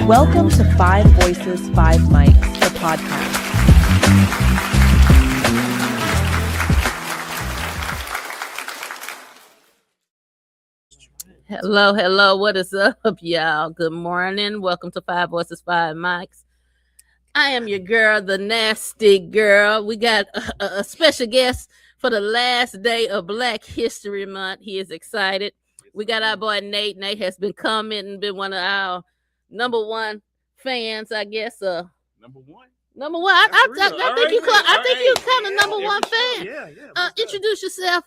Welcome to Five Voices, Five Mics, the podcast. Hello. What is up, y'all? Good morning. Welcome to Five Voices, Five Mics. I am your girl, the nasty girl. We got a special guest for the last day of Black History Month. He is excited. We got our boy Nate. Nate has been commenting, been one of our number one fans, I guess. Number one. I think you kind of number one fan. Yeah. Introduce yourself,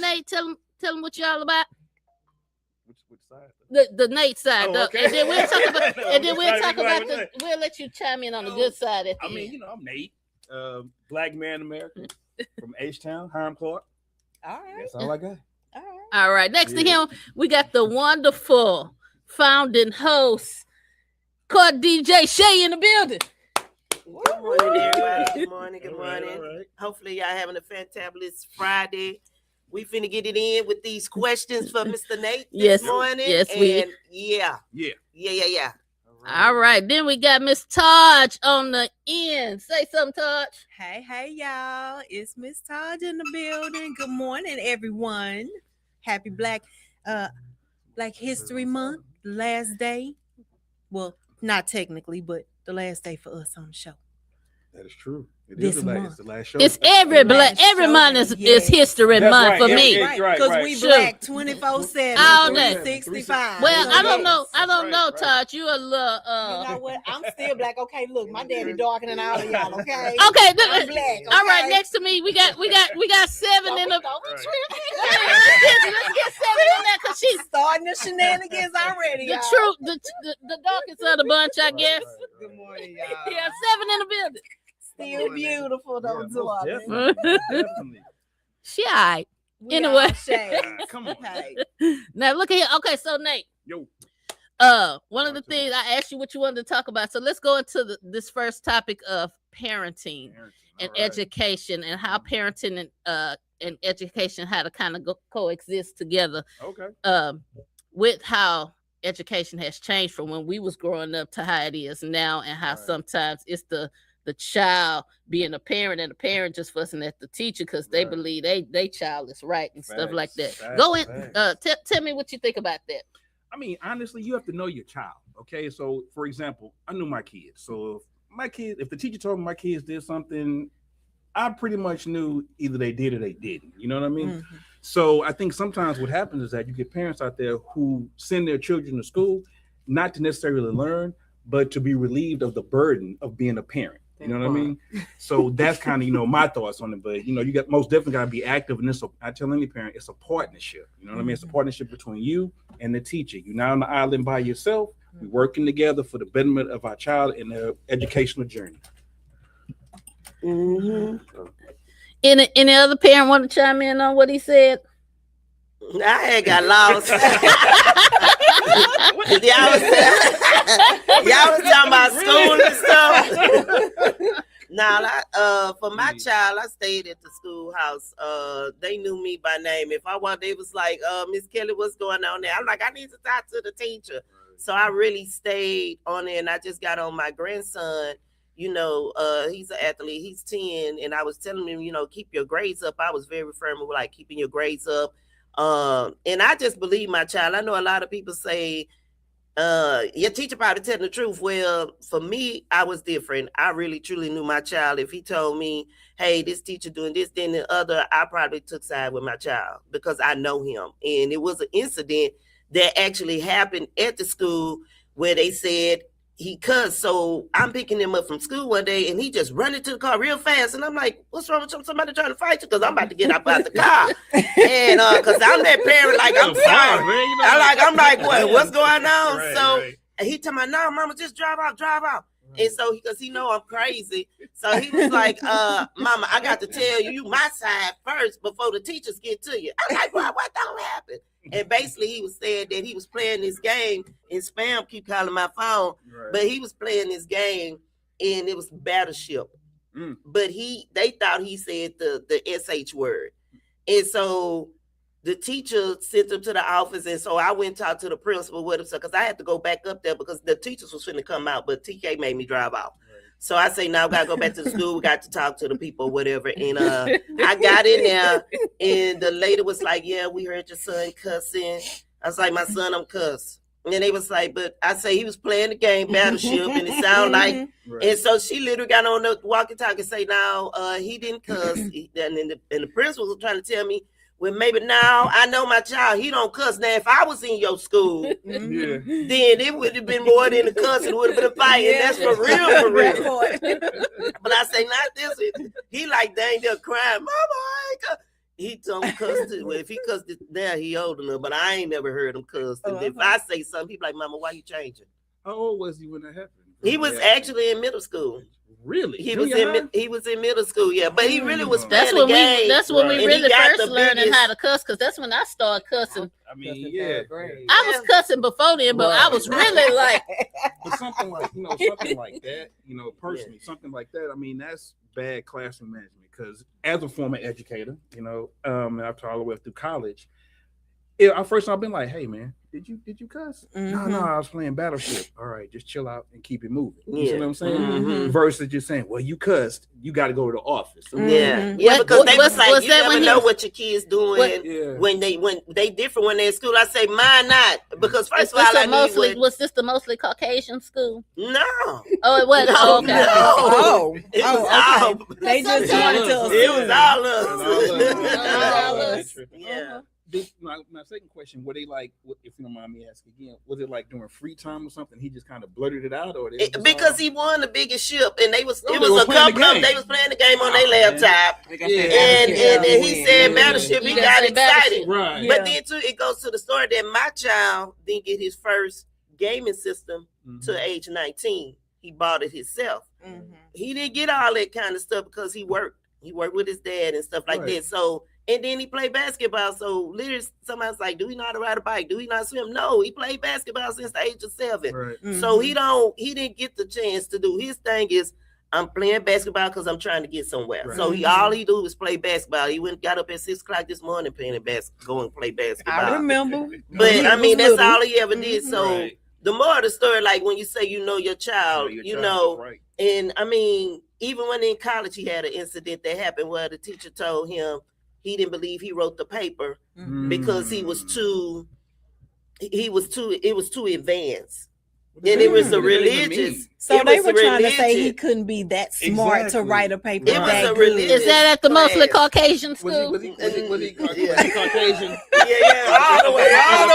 Nate. Tell them what y'all about. Which side? The Nate side, okay. and then we'll talk about. No, We'll let you chime in on the good side. At the end. I'm Nate, Black man American from H-Town, Hiram Clark. All right. That's all I got. All right. Next to him, we got the wonderful founding host, Court DJ Shay in the building. Good morning, everybody. Good morning. All right. Hopefully, y'all having a fantabulous Friday. We finna get it in with these questions for Mr. Nate this morning. Yes, Yeah. All right. Then we got Miss Taj on the end. Say something, Taj. Hey, y'all. It's Miss Todd in the building. Good morning, everyone. Happy Black History Month. Last day. Well, not technically, but the last day for us on the show. That is true. It This is month. it's the last show. It's every month is History That's Month right. for Yeah, me. yeah. Because Right. we Sure. black 24/7, All day. 365. Well, I don't Yes. know, Right. Taj. You a little You know what? I'm still black. Okay, look, my daddy darker than all of y'all. Okay. Okay, I'm black. all right. okay? Next to me, we got 7 in the. Don't be Right. tripping. Let's get 7 in there because she's Starting the shenanigans already. the y'all. truth, the darkest of the bunch, I guess. Good morning, y'all. Yeah, 7 in the building. Still beautiful, though, Yeah, do most I? definitely. She all right. We Anyway. all shades. Come on. Hey. Now look at here. Okay, so Nate, Yo. one of the things I asked you what you wanted to talk about. So let's go into this first topic of parenting and education and how parenting and education how to kind of coexist together. Okay. With how education has changed from when we was growing up to how it is now, and how sometimes it's the child being a parent and the parent just fussing at the teacher because they believe they child is right and stuff like that. Go in, tell me what you think about that. I mean, honestly, you have to know your child. Okay. So, for example, I knew my kids. So if the teacher told me my kids did something, I pretty much knew either they did or they didn't. You know what I mean? Mm-hmm. So I think sometimes what happens is that you get parents out there who send their children to school, not to necessarily learn, but to be relieved of the burden of being a parent. You know what I mean? So that's kind of, my thoughts on it. But, you got most definitely got to be active. And I tell any parent, it's a partnership. You know what I mean? It's a partnership between you and the teacher. You're not on the island by yourself. We're working together for the betterment of our child and their educational journey. Mm-hmm. Any other parent want to chime in on what he said? I had got lost. y'all was talking about school and stuff. Now, for my child, I stayed at the schoolhouse. They knew me by name. If I wanted, it was like, Miss Kelly, what's going on there? I'm like, I need to talk to the teacher. So I really stayed on there, and I just got on my grandson. He's an athlete. He's 10, and I was telling him, keep your grades up. I was very firm with like keeping your grades up. And I just believe my child. I know a lot of people say, your teacher probably telling the truth. Well, for me, I was different. I really, truly knew my child. If he told me, hey, this teacher doing this, then the other, I probably took side with my child because I know him. And it was an incident that actually happened at the school where they said he cussed. So I'm picking him up from school one day and he just running to the car real fast. And I'm like, what's wrong with you? Somebody trying to fight you? Because I'm about to get up out the car. And because I'm that parent, like, I'm sorry. I'm like, what's going on? So he told me, no, mama, just drive out. And so, because he know I'm crazy. So he was like, mama, I got to tell you my side first before the teachers get to you. I'm like, well, what don't happen? And basically he was saying that he was playing this game and spam keep calling my phone, but he was playing this game and it was Battleship. But they thought he said the SH word. And so the teacher sent him to the office, and so I went and talked to the principal with him, because I had to go back up there because the teachers was finna come out, but TK made me drive out. So I say, now we gotta go back to the school. We got to talk to the people, whatever. And I got in there, and the lady was like, "Yeah, we heard your son cussing." I was like, "My son, I'm cuss." And they was like, but I say he was playing the game Battleship, and it sounded like, and so she literally got on the walkie-talkie and say, "Now he didn't cuss." And the principal was trying to tell me, well, maybe now I know my child, he don't cuss. Now, if I was in your school, then it would have been more than a cuss. It would have been a fight. And that's for real, for real. But I say, not this. He like, dang, they're crying. Mama, I ain't cuss. He don't cuss. Well, if he cussed it now, he old enough. But I ain't never heard him cuss. And if I say something, he be like, Mama, why you changing? How old was he when that happened? He was actually in middle school. Really? He was in middle school, yeah. But he really was That's playing when the game. that's when we And really he got first the learning biggest- how to cuss, because that's when I started cussing. I mean, yeah. I was cussing before then, but I was really like, But something like, something like that, personally, something like that, I mean, that's bad classroom management, because as a former educator, after all the way through college, I've been like, hey man, did you cuss? No, I was playing Battleship. All right, just chill out and keep it moving. You see what I'm saying? Versus just saying, well, you cussed, you got to go to the office. Yeah, What- because they was was like, you that never when he know was- what your kids doing when they different when they're in school. I say, mine not, because first of all, I knew was this the mostly Caucasian school? no. Oh, it wasn't. No, Okay. no. It was okay. all. They just wanted to It was all All us. us. Yeah. My second question, were they like, if you don't mind me asking again, was it like during free time or something? He just kind of blurted it out, or Because he won the biggest ship, and it they was were a playing the couple of them. game. They was playing the game on their laptop, and he said Battleship. He You got gotta say Battleship. excited, right? but then too, it goes to the story that my child didn't get his first gaming system to age 19. He bought it himself. He didn't get all that kind of stuff because he worked. He worked with his dad and stuff like that. So. And then he played basketball. So literally somebody's like, do he know how to ride a bike? Do he not swim? No, he played basketball since the age of 7. Right. So he didn't get the chance to do. His thing is, I'm playing basketball because I'm trying to get somewhere. Right. So all he do is play basketball. He got up at 6 o'clock this morning playing go and play basketball. I remember. But I mean, that's all he ever did. Mhm. So Right. the more of the story, like when you say you know your child, Right. and I mean, even when in college he had an incident that happened where the teacher told him he didn't believe he wrote the paper because it was too advanced. And it was a religious. So it they was were a trying to say he religion. couldn't be that smart to Exactly. write a paper. It was that a good. religious- Is that at the mostly Class. Caucasian school? Was he Yeah. Caucasian? Yeah, all the way. I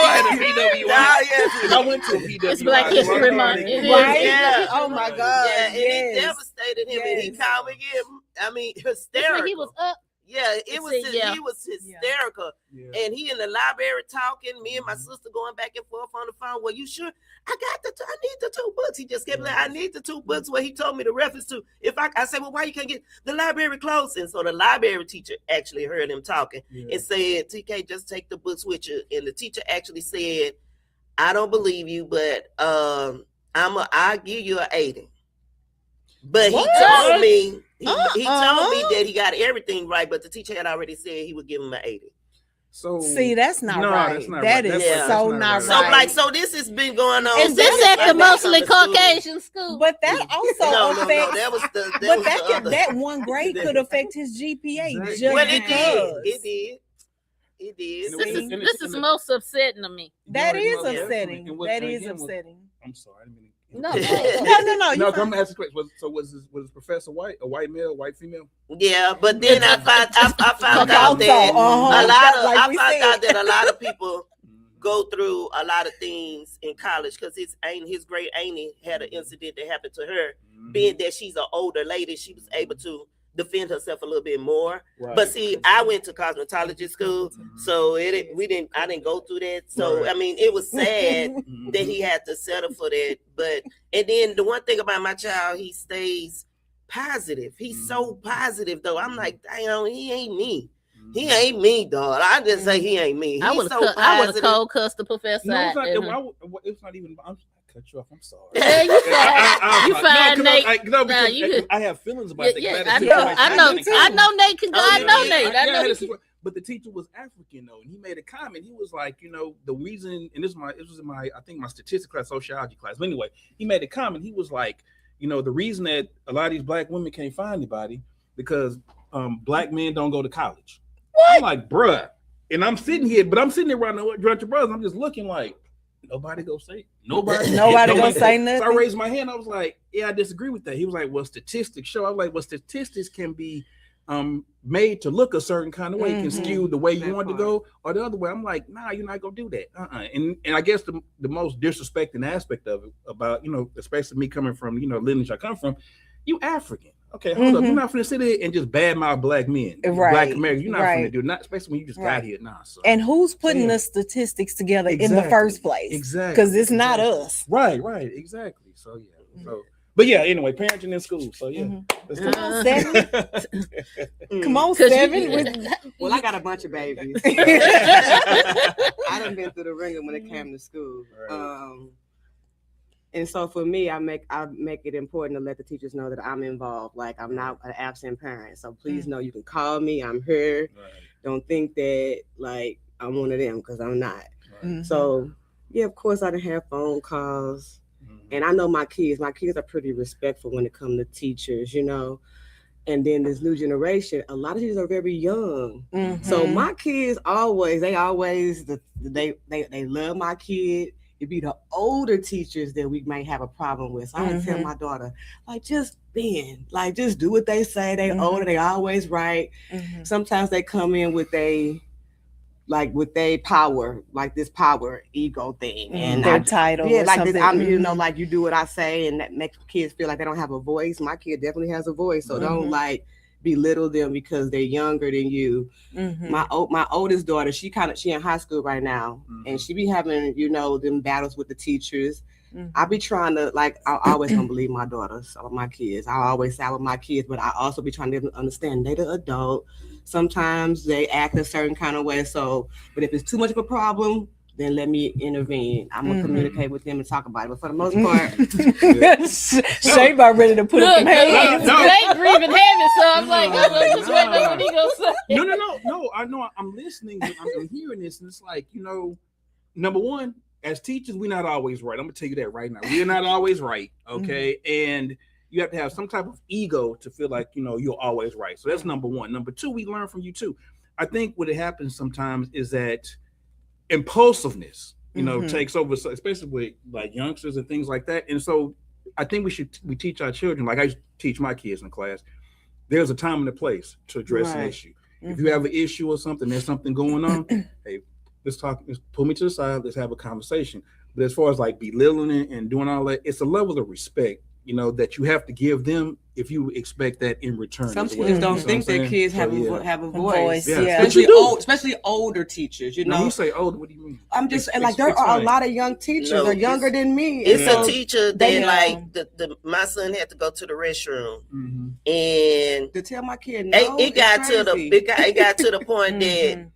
Yeah. went to a PWI. It's Black History Month. It is. Right? Yeah. Oh my God. Yeah, and it Yes. devastated him, and he Yes. called me again. I mean, It's like hysterical. he was up. Yeah, it was. Yeah. He was hysterical, and he in the library talking. Me and my sister going back and forth on the phone. Well, you sure? I need the 2 books. He just kept like, I need the 2 books. Where he told me the reference to. If I said, well, why you can't get the library closed? And so the library teacher actually heard him talking and said, TK, just take the books with you. And the teacher actually said, I don't believe you, but I'll give you an 80. But What? he told me. He told me Uh-uh. that he got everything right, but the teacher had already said he would give him an 80. So See, that's not No, right. that's not That right. is That's so not not right. So right. so this has been going on. Is this since at I the got mostly to school. Caucasian school? But that also No, affects. that was the But was that the could, other. that one grade could affect his GPA Exactly. just Well, it because. did. It did. This is most upsetting to me. That is Yeah. upsetting. And what- That and is again, what- upsetting. I'm sorry. I didn't mean to- No, No. No, You come ask the question. Was his professor white? A white male? White female? Yeah, but then I found out Also, that uh-huh. a lot of Like I we found said. out that a lot of people go through a lot of things in college because his great auntie had an incident that happened to her. Being that she's an older lady, she was able to defend herself a little bit more. Right. But see, I went to cosmetology school, so I didn't go through that. So Right. I mean, it was sad Mhm. that he had to settle for that. But and then the one thing about my child, he stays positive. He's so positive though. I'm like, damn, he ain't me. He ain't me, dog. I just say he ain't me. He's I would so have positive. cold cussed the professor. No, it's out. not. It's not even. I cut you off. I'm sorry. Yeah, you fine. You fine, Nate. Because you could- I have feelings about that. Yeah, I I know Nate can go. Oh, I know you Nate. I had know a he situation- but the teacher was African though, and he made a comment. He was like, the reason, and this was in my I think my statistics class, sociology class. But anyway, he made a comment. He was like, the reason that a lot of these black women can't find anybody because black men don't go to college. What? I'm like, bruh, and I'm sitting there around the bunch of brothers. I'm just looking like. Nobody go say nobody gonna say nothing. So I raised my hand. I was like, "Yeah, I disagree with that." He was like, "Well, statistics show." I was like, "Well, statistics can be made to look a certain kind of way, can skew the way you want to go, or the other way." I'm like, "Nah, you're not gonna do that." And I guess the most disrespecting aspect of it about especially me coming from lineage I come from, you African. Okay, hold up. You're not finna sit here and just badmouth black men, black Americans. You're not finna do not, especially when you just got here. Nah, so. And who's putting the statistics together in the first place? Exactly. Because it's not us. Right, exactly. So yeah. But yeah, anyway, parenting in school. So yeah. Let's Come on, Seven. Come on, Seven. Well, I got a bunch of babies. I done been through the ringer when it came to school. Right. And so for me, I make it important to let the teachers know that I'm involved. Like I'm not an absent parent. So please know you can call me. I'm here. Right. Don't think that like I'm one of them because I'm not. Right. So yeah, of course I done have phone calls. And I know my kids are pretty respectful when it comes to teachers, And then this new generation, a lot of teachers are very young. So my kids they love my kid. It'd be the older teachers that we might have a problem with. So I had to tell my daughter, just do what they say. They older, they always right. Sometimes they come in with power, like this power ego thing. And their title. Yeah, like something. this, I'm you do what I say, and that makes kids feel like they don't have a voice. My kid definitely has a voice. So don't belittle them because they're younger than you. My oldest daughter, she in high school right now, and she be having them battles with the teachers. I be trying to I always don't believe my daughters or my kids. I always side with my kids, but I also be trying to understand they the adult. Sometimes they act a certain kind of way. So, but if it's too much of a problem, then let me intervene. I'm gonna communicate with them and talk about it. But for the most part, Shay about ready to put up in hands. They grieving heavy, so I'm like, I'm just waiting on what he gonna say. No. I know I'm listening. I'm hearing this, and it's like number one, as teachers, we're not always right. I'm gonna tell you that right now. We're not always right. Okay, and you have to have some type of ego to feel like you're always right. So that's number one. Number two, we learn from you too. I think what happens sometimes is that impulsiveness, takes over, especially with like youngsters and things like that. And so I think we teach our children, like I teach my kids in class, there's a time and a place to address an issue. If you have an issue or something, there's something going on, hey, let's pull me to the side, let's have a conversation. But as far as like belittling and doing all that, it's a level of respect, that you have to give them if you expect that in return. Some teachers don't think their kids have a voice. Yeah. Especially older teachers. When you say older, what do you mean? I'm just there are a lot of young teachers are younger than me. It's a teacher that my son had to go to the restroom, and to tell my kid it got to the point that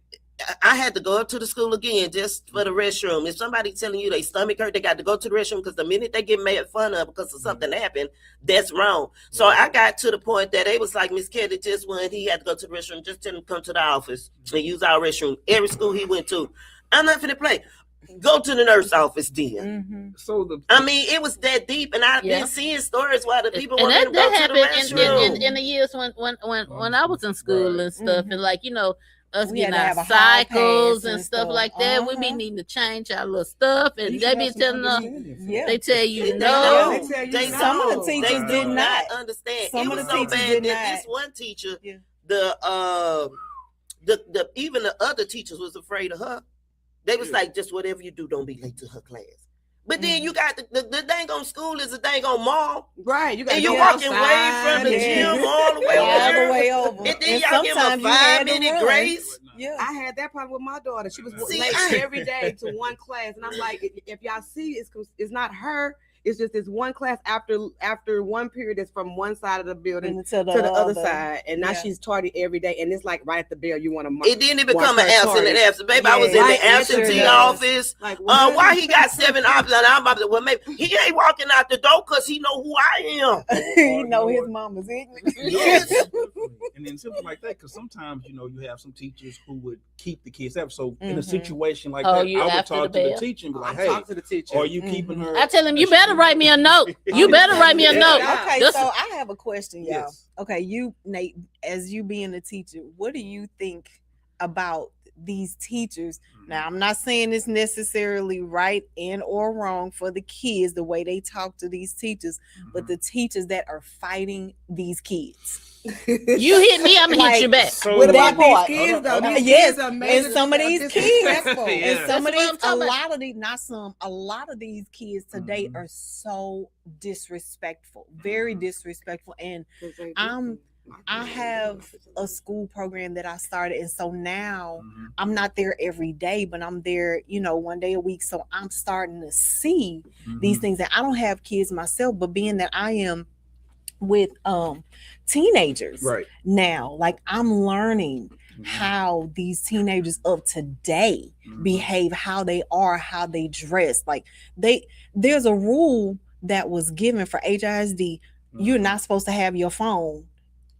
I had to go up to the school again just for the restroom. If somebody telling you they stomach hurt, they got to go to the restroom because the minute they get made fun of because of something happened, that's wrong. So I got to the point that they was like, Miss Kelly, just when he had to go to the restroom, just tell him to come to the office and use our restroom. Every school he went to, I'm not finna play. Go to the nurse office then. So it was that deep, and I've been seeing stories where the people want to go that to the happened restroom. in the years when I was in school and stuff, and us We getting had to our have a hall cycles pass and and stuff stuff. like that. We be needing to change our little stuff, and they be telling us, Yeah. they tell you No, They tell you they no. Some of the They teachers do did not. understand. Some It of was the so teachers bad did that not. this one teacher, Yeah. the even the other teachers was afraid of her. They was like, just whatever you do, don't be late to her class. But then you got the dang on school is a dang on mall. Right, you got And you're walking way from the gym all the way over. over. And then y'all give them a 5-minute grace. Yeah. I had that problem with my daughter. She was See, late every day to one class, and I'm like, if y'all see, it's not her. It's just this one class after one period that's from one side of the building And to the other side, and now she's tardy every day, and it's like right at the bell you want to mark. It didn't become an absent and absent. Baby, I was in Right, the it absentee sure does. office. Like Why he got 7 options? And I'm about to, well, maybe he ain't walking out the door because he know who I am. You know his mama's ignorant. Yes. And then something like that, because sometimes you have some teachers who would keep the kids up. So in a Mhm. situation like Oh, that, you I would after talk the to the bell? teacher and be like, I "Hey, talk to the teacher. are you keeping her?" I tell him, you better write me a note. You better write me a note. Okay, This- so I have a question, y'all. Yes. Okay, you, Nate, as you being a teacher, what do you think about these teachers? Now, I'm not saying it's necessarily right and or wrong for the kids, the way they talk to these teachers, but the teachers that are fighting these kids. You hit me, I'm gonna hit you back. So What That about part. these kids though? Hold on. These Yes, kids are and major some of these kids, disrespectful. Yeah. and some of That's what these, I'm talking a about. lot of these, not some, a lot of these kids today Mhm. are so disrespectful, very disrespectful. And I have a school program that I started, and so now Mhm. I'm not there every day, but I'm there, one day a week. So I'm starting to see these Mhm. things. And I don't have kids myself, but being that I am with teenagers Right. now, like I'm learning Mhm. how these teenagers of today Mhm. behave, how they are, how they dress. Like there's a rule that was given for HISD. You're Mhm. not supposed to have your phone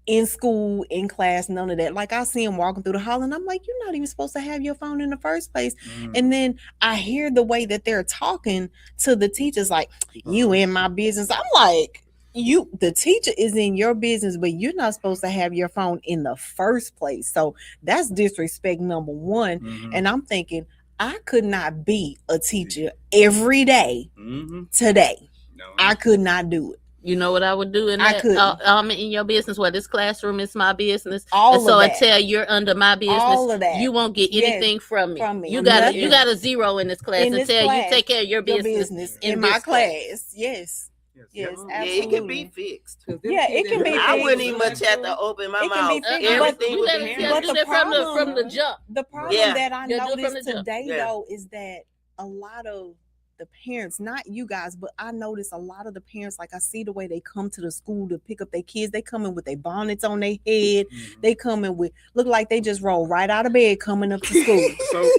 in school, in class, none of that. Like I see them walking through the hall and I'm like, you're not even supposed to have your phone in the first place. Mhm. And then I hear the way that they're talking to the teachers, like, you in my business. I'm like, the teacher is in your business, but you're not supposed to have your phone in the first place. So that's disrespect number one. Mhm. And I'm thinking, I could not be a teacher every day Mhm. today. No, I could not do it. You know what I would do in I that? couldn't. In your business, where this classroom is my business. All And so of that. until you're under my business, All of that. you won't get Yes, anything from me. from me. You got Nothing. you got a zero in this class In this until you class, take care of your Your business. business in in my this class. class. Yes. Yes. Yes, Yeah, it can be absolutely. fixed. Yeah, it can be I fixed. wouldn't even much have to open my It can mouth. be fixed, Everything you would gotta, be you but gotta handled. do the that from the problem- jump. The problem Yeah. that I Yeah, do it from noticed the jump. today, Yeah. though, is that a lot of the parents, not you guys, but I notice a lot of the parents, like I see the way they come to the school to pick up their kids. They come in with their bonnets on their head. Mhm. They come in with, look like they just roll right out of bed coming up to school. So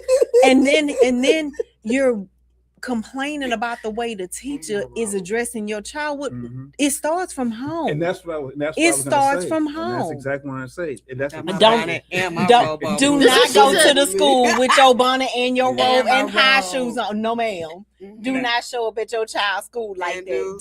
and then you're complaining about the way the teacher is addressing your child. mhm. It starts from home. and that's what I was It gonna starts say. from And that's home. exactly what I say. And that's what Don't- Do This not is go what to she the school with your bonnet and your Yeah. robe and my high robe. shoes on. No, ma'am. Do not show up at your child's school like that.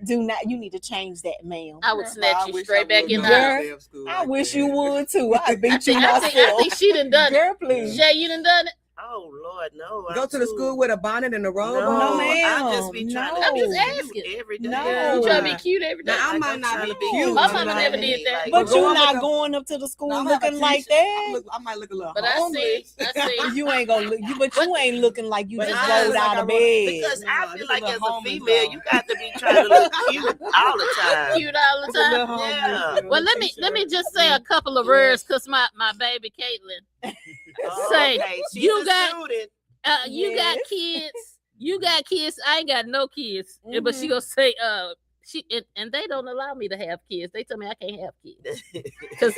Do not. You need to change that, ma'am. I would snatch you straight back in the Girl, house. I wish you would too. I I beat you think, I myself. think she done done it. Girl, please. Shay, you done done it. Oh Lord, no! Go to the school with a bonnet and a robe No, on. ma'am. I just be trying to No. I'm just be asking. cute every day. No. You trying to be cute every day. Now, I Like, might I'm not trying be to be cute. My but mama I never need, did that. like, But Go you're on not with going up to the school No, I'm not a looking like teacher. that. I might look a little But I homeless. see. You ain't gonna look. But you ain't looking like you But just I rolled look out like of I rolled- bed. because I No, feel this like is a as a homeless female, dog. you got to be trying to look cute all the time. Cute all the It's a little time. homeless, Yeah. you know, Well, let me just say a couple of words, cause my baby Caitlin, Oh, Say, okay. She's you a got- student. you got Yes. kids. You got kids. I ain't got no kids. But she Mhm. gonna say, and they don't allow me to have kids. They tell me I can't have kids because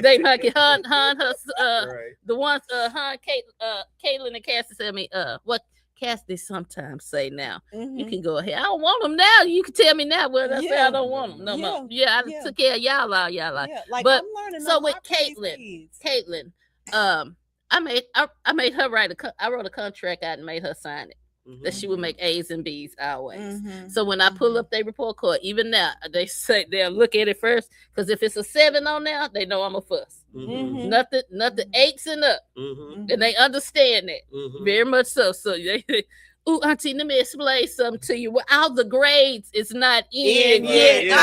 they might get her, right. the ones Caitlin and Cassie tell me what Cassie sometimes say now. Mhm. You can go ahead. I don't want them now. You can tell me now what I say. I Yeah. don't want them no Yeah. more. Yeah, I Yeah. took care of y'all. Yeah, like but- I'm learning. so a with lot from these Caitlin, kids. I made her I wrote a contract out and made her sign it that she would make A's and B's always. Mhm. So when I pull up their report card, even now they say they'll look at it first because if it's a 7 on there, they know I'm a fuss. Mhm. Nothing 8s and up, Mm-hmm. and they understand that Mm-hmm. very much so. So they, ooh, Auntie, let me explain something to you. Well, all the grades is not in yet. Yeah.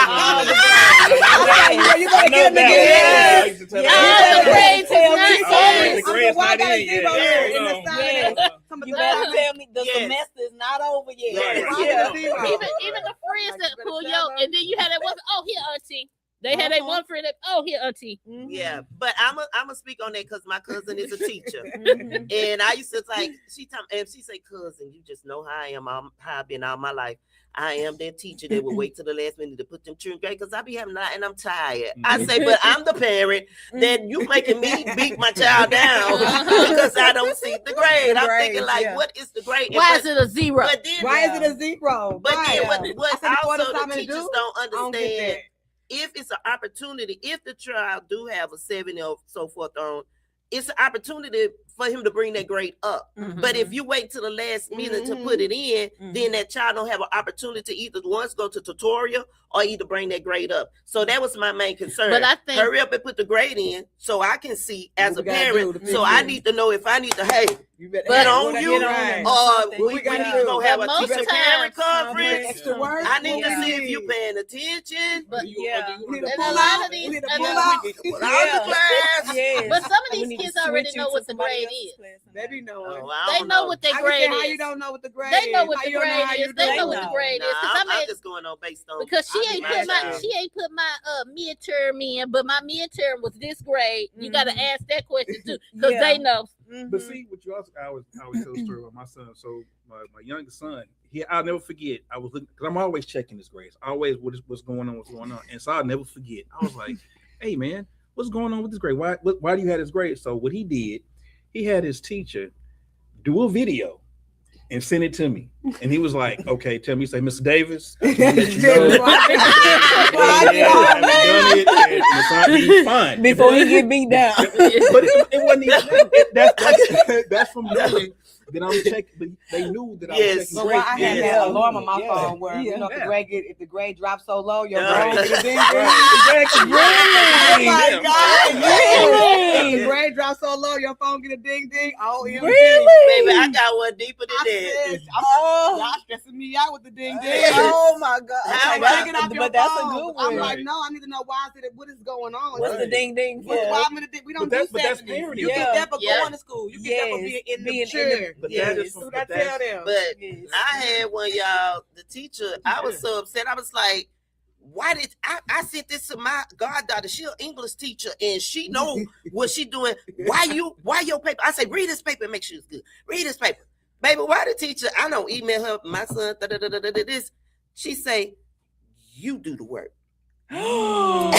All the grades. You better get in the Yeah. game. All the grades is not in. Why I gotta zero in the Yeah. side? You better tell me the Yes. semester is not over yet. Yes. Why I Yeah. gotta zero? Even the friends that pull your, and then you had that one. Oh, here, Auntie. They had a one friend that, oh, here, auntie. Yeah, but I'm a speak on that because my cousin is a teacher, Mhm. and I used to like she say, cousin, you just know how I am, how I've been all my life. I am that teacher that will wait till the last minute to put them children grade because I be having that and I'm tired. I say, but I'm the parent that you making me beat my child down because I don't see the grade. I'm thinking like, what is the grade? Why is it a 0? But then, Why is it a 0? But then what I said, also before the the teachers do, don't I don't get understand. that. If it's an opportunity, if the child do have a 7 or so forth on, it's an opportunity for him to bring that grade up. Mhm. But if you wait till the last minute to put it in, then that child don't have an opportunity to either once go to tutorial or either bring that grade up. So that was my main concern. But I think hurry up and put the grade in so I can see as What a we gotta parent. do to So fix I it. need to know if I need to, hey, You better But get on on you, right. we need to go have a But most teacher parent times, conference. Extra work. I need to Yeah. see if you paying attention. but Yeah. We need to And pull a lot out. of these- We need to and pull a- out. Put out the class. Yes. But some of We these need to kids already switch you know to what the somebody grade else's is. class. They be knowing. Oh, I They don't know what their I grade get how you is. don't know what the grade They know is. what How the you don't know grade how is. you They do know it. what the grade is. Nah, Because I'm just going on based on because she I ain't be put my mad. she ain't put my midterm in, but my midterm was this grade. You gotta Mhm. ask that question too, because Yeah. they know. But see, what you also, I always tell the story about my son. So my youngest son, I'll never forget. I was looking because I'm always checking his grades, always what's going on, and so I'll never forget. I was like, "Hey man, what's going on with this grade? Why do you have this grade?" So what he did, he had his teacher do a video and send it to me, and he was like, "Okay, tell me, say, Mr. Davis, I just wanna let you know, I haven't done it, and it's not being fun." Before he get beat down. But it wasn't even that's from knowing that I'm checking. But they knew that I was Yes. checking. So why I had Yeah. that alarm on my Yeah. phone where you know Yeah. if the grade drops so low, your Yeah. phone get a ding ding. Right. Oh my Yeah. God! Really? If the grade drops so low, your phone get a ding ding. Oh, Really? Baby, I got one deeper than I that. said, Oh. y'all stressing me out with the ding ding. Oh my God. How Okay, about- Take it off your but that's a phone. good I'm one. like, Right. no, I need to know why is it. What is going on? What's the Right. ding ding for? Why I'm gonna we don't But do that's 70. parenting. You Yeah. get that for Yeah. going to school. You get that for being Being immature. But Yes. that is That's from, what I but that's, tell them. But Yes. I had one, y'all, the teacher, I was so upset. I was like, why did I sent this to my goddaughter? She an English teacher and she know what she doing. Why your paper? I say, read this paper and make sure it's good. Read this paper. Baby, why the teacher? I don't email her, my son, this. She say, you do the work. I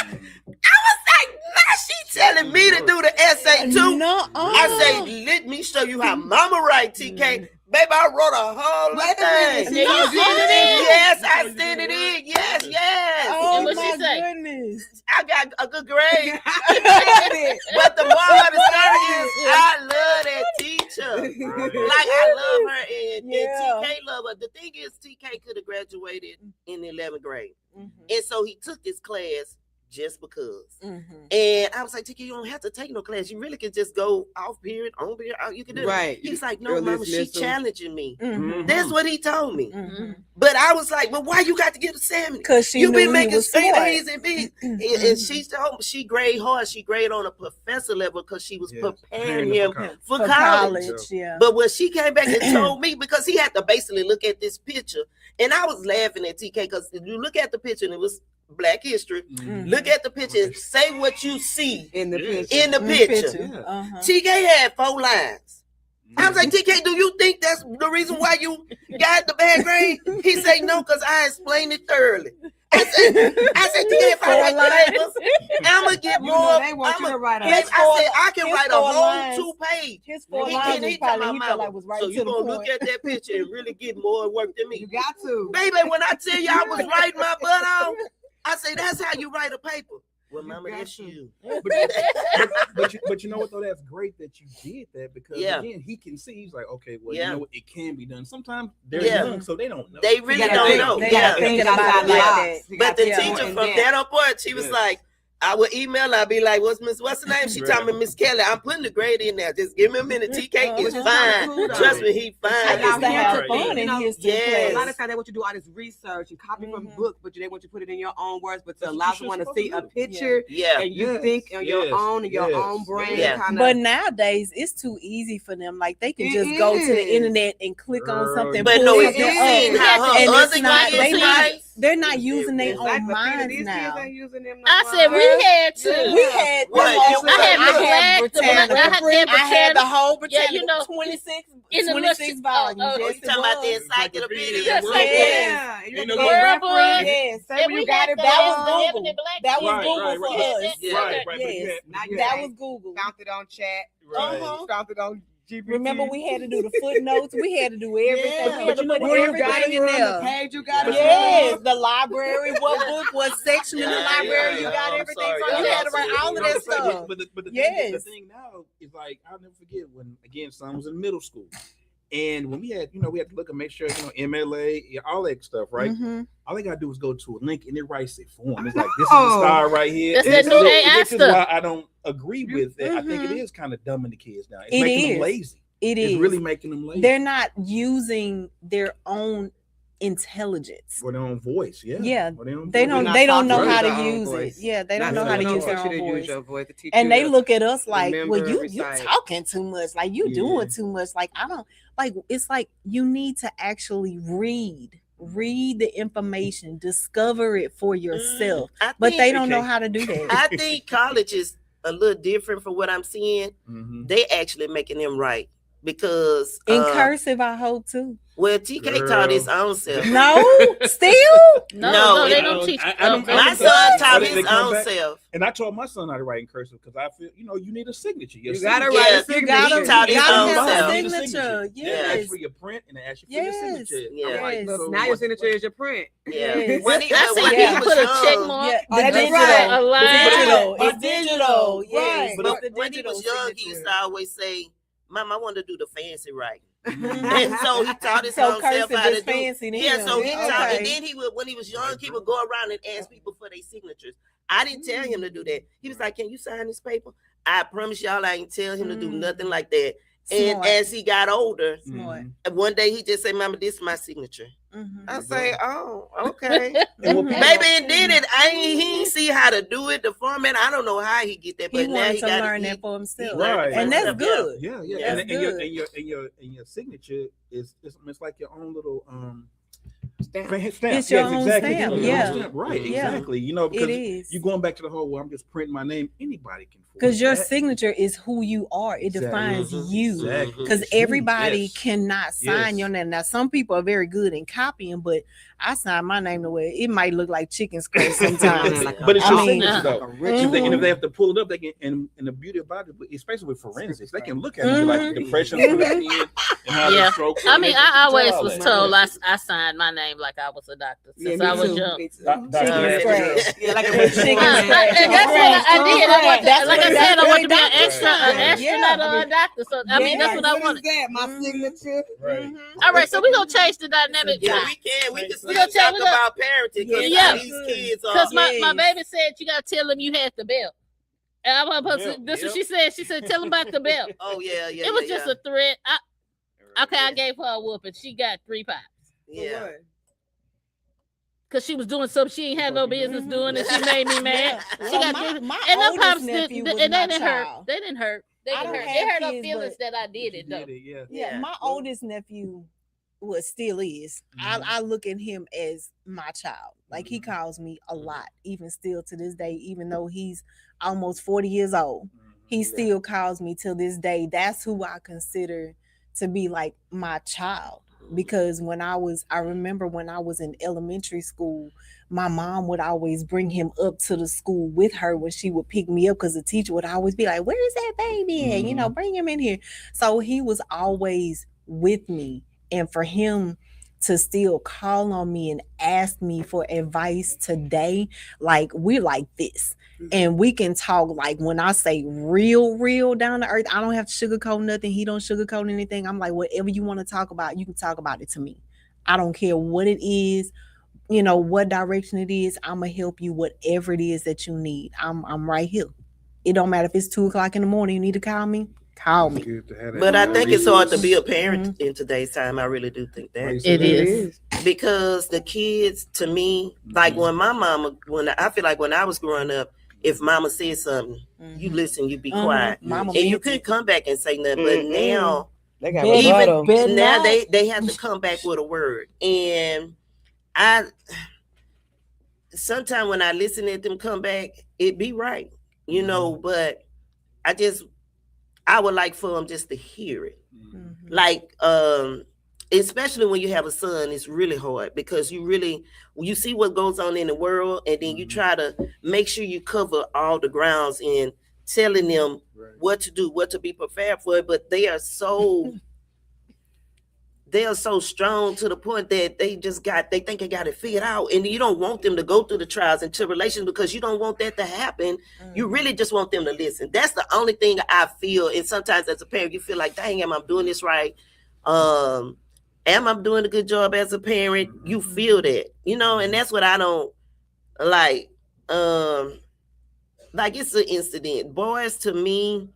was like, nah, she telling me to do the essay too. No. I say, let me show you how mama write, TK. Baby, I wrote a whole Wait a thing. minute. Yeah, you sent it in? Yes, I sent it in. Yes, yes. Oh And what she my say? goodness. I got a good grade. I But the moral of the story is I love that teacher. Like I love her and Yeah. TK love her. The thing is TK could have graduated in the 11th grade. Mhm. And so he took this class just because. Mhm. And I was like, TK, you don't have to take no class. You really can just go off period, on period. You can do it. Right. He's like, no, Early mama, she dismissal. challenging me. Mhm. That's what he told me. Mhm. But I was like, well, why you got to get a 70? Cause she You knew been he making was straight smart. A's and B's. And she told me she grade hard. She grade on a professor level because she was Yes. preparing him For for college. Yeah. But when she came back and told me, because he had to basically look at this picture, and I was laughing at TK because if you look at the picture and it was Black History, Mhm. look at the picture and say what you see in the Yeah. picture. in the picture. Yeah. Uh-huh. TK had 4 lines. I was like, TK, do you think that's the reason why you got the bad grade? He said, no, because I explained it thoroughly. I said, TK, if I write the papers, I'm going to get You more. know they want you I'ma- to write Babe, a His I said, I can his write a 4 whole lines. 2-page. His 4 He lines can't was hit probably my he mouth. felt like was right So to you the gonna point. look at that picture and really get more work than You me. got to. Baby, when I tell you I was writing my butt off, I say that's how you write a paper. Well, You mama, got that's to. you. But you know what though? That's great that you did that because Yeah. again he can see. He's like, okay, well, Yeah. you know what? It can be done. Sometimes they're Yeah. young, so they don't know. They really gotta don't think. know. They Yeah. gotta think about it outside the like box. that. You But gotta the think teacher more from in that point, she was Yes. like, I would email, I'd be like, what's the name? She Right. told me, Miss Kelly, I'm putting the grade in there. Just give me a minute. TK is Uh-huh. fine. Cool, though. Trust me, he I fine. used to have Right. fun in You know, history yes. A lot class. of times they want you to do all this research and copy from Mhm. books, but they want you to put it in your own words. But to That's what allow you someone to supposed see to a do. picture Yeah. and you Yes, think on your yes, own and your yes, own brain, yeah. kind But of. nowadays it's too easy for them. Like they can It just go to the is. internet and click on Girl, something. But pull no, it if you something is. seen up, how her and other it's not. kids They write, They're not It's using very their rare. own minds now. I said we had to. Yeah. We had What? the whole- I had the black, Britannica. I had the whole Yeah, Britannica, you know, 26 in the 26 little- volumes. oh, Oh, Yes, you it talking about the was. encyclopedia? Yes, What? I did. Yeah, You you know, know, World reference. Yes. Say And when we you got it the- That was wrong. Google. the black That was Right, Google right, for right. us. Yeah, Right, okay. but Yes. Now you That had- was Google. Found it on chat. Right. Found it on GPT. Remember, we had to do the footnotes. We had to do everything. Yeah, we but had to you know put what? Where you got everything it in from, the there. page you got it Yes, from. the library, what book, what section in the Yeah, library you yeah, got I'm everything sorry. from. You Yeah, had to write all of You know that what I'm saying? stuff. But the Yes. thing now is like I'll never forget when again son was in middle school, and when we had we had to look and make sure MLA all that stuff right. Mhm. All they gotta do is go to a link and it writes it for them. It's like this is the star right here. That's This that new is- AI Which is stuff. why I don't agree with it. I think it is kind of dumbing the kids down. It's It making is. them lazy. It It's is. really making them lazy. They're not using their own intelligence. For their own voice, yeah. Yeah, For their own They voice. don't. not They don't know talking how to to their own use voice. it. Yeah, they don't Not know how to saying use they their teach own you to use voice. your voice. To teach And you they to look at us like, remember well, and you recite. talking too much. Like you Yeah. doing too much. Like I don't like. It's like you need to actually read the information, discover it for yourself. I But think- they don't know Okay. how to do that. I think college is a little different from what I'm seeing. Mhm. They actually making them right because In cursive, I hope too. well, TK taught his own self. No, still. No, they I don't don't- teach. I don't- oh, I My don't- son taught They his come own back- self. And I taught my son how to write in cursive because I feel you need a signature. Your You gotta signature- write Yeah, a signature. gotta- He taught you his gotta own have a self. You need a signature. They Yes. ask for your print and they ask you for Yes. your signature. Yeah. I'm like, Yes. so Now your what- signature is your print. Yeah. Yes. When he, I see when Yeah. he you was put a young, check mark. Yeah, Oh, the that's digital. right. A line. Digital. But It's digital. Yes. But it's the when he digital was young, he signature. used to always say, "Mom, I want to do the fancy writing." Mhm. And so he taught his So own self cursive how to is do. fancy then. Yeah, so he taught, Okay. and then he would when he was young, he would go around and ask people for their signatures. I didn't tell him to do that. He was like, "Can you sign this paper?" I promise y'all, I ain't tell him to do nothing like that. And Smart. as he got older, Smart. Mhm. one day he just said, "Mama, this is my signature." Mhm. I say, "Oh, okay." And what Mhm. people- Maybe it did it. He ain't see how to do it. The format, I don't know how he get that, He but now wanted he to got learn he- that for himself. Right. And that's Yeah. good. Yeah, yeah. That's And your signature is it's like your own little stamp. It's your own exactly. stamp, Your own yeah. stamp. Right, Yeah. exactly. You know, It because is. you going back to the whole well, I'm just printing my name, anybody can forge Because your that. signature is who you are. It Exactly. defines Mhm. you. Exactly. Because It's you. everybody Yes. cannot sign Yes. your name. Now, some people are very good in copying, but I sign my name the way it might look like chicken scratch sometimes. But it's I your mean, signature though. Mhm. And if they have to pull it up, they can. And the beauty about it, especially with forensics, they can look at it like Mhm. depression through the skin and how Yeah. the strokes. I mean, I always all was that. told I signed my name like I was a doctor since I was young. Chicken scratch. Yeah, like a Chicken chicken scratch. And that's what I did. I want That's like I what- said, I that's want to be what an extra, an doctors do. astronaut Yeah. or a doctor. So I mean, that's what I wanted. That? My signature. Right. All right, so we're gonna change the dynamic. Yeah, we can. We can still gonna tell- talk we gonna- about parenting because Yeah. these kids are. Because my Yes. baby said you gotta tell them you had the belt. And I'm supposed to, Yep, this is what yep. she said. She said, tell them about the belt. Oh yeah, yeah. It was yeah, just a threat. Okay, I gave her a whooping. She got 3 pops. yeah. Because she was doing something she ain't had no business doing, and she made me mad. Yeah. She So got my- this- my and them oldest pops nephew did, was and they my didn't hurt. child. They didn't hurt. They I didn't don't hurt. They have hurt her kids, feelings but- that I did it though. Yeah, Yeah. my oldest nephew, well, still is. I look at him as my child. Like he calls me a lot, even still to this day, even though he's almost 40 years old. He still calls me till this day. That's who I consider to be like my child. Because I remember when I was in elementary school, my mom would always bring him up to the school with her when she would pick me up because the teacher would always be like, where is that baby at? You know, bring him in here. So he was always with me. And for him to still call on me and ask me for advice today, like we're like this. And we can talk like when I say real down to earth, I don't have to sugarcoat nothing. He don't sugarcoat anything. I'm like, whatever you want to talk about, you can talk about it to me. I don't care what it is, you know, what direction it is. I'm gonna help you, whatever it is that you need. I'm right here. It don't matter if it's 2:00 in the morning, you need to call me. Call me. But I think it's hard to be a parent in today's time. I really do think that. It is. Because the kids, to me, like when my mama, I feel like when I was growing up, if mama said something, you listen, you be quiet. Mama And you meant couldn't it. come back and say nothing. But now, They got Better- rebuttal. better now not. they have to come back with a word. And sometimes when I listen to them come back, it be right, you know, but I would like for them just to hear it. Like, especially when you have a son, it's really hard because you see what goes on in the world, and then you try to make sure you cover all the grounds in telling them what to do, what to be prepared for. But they are so strong to the point that they think they got it figured out, and you don't want them to go through the trials and tribulations because you don't want that to happen. You really just want them to listen. That's the only thing I feel. And sometimes as a parent, you feel like, dang, am I doing this right? Am I doing a good job as a parent? You feel that, you know, and that's what I don't like. Like, it's an incident. Boys, to me,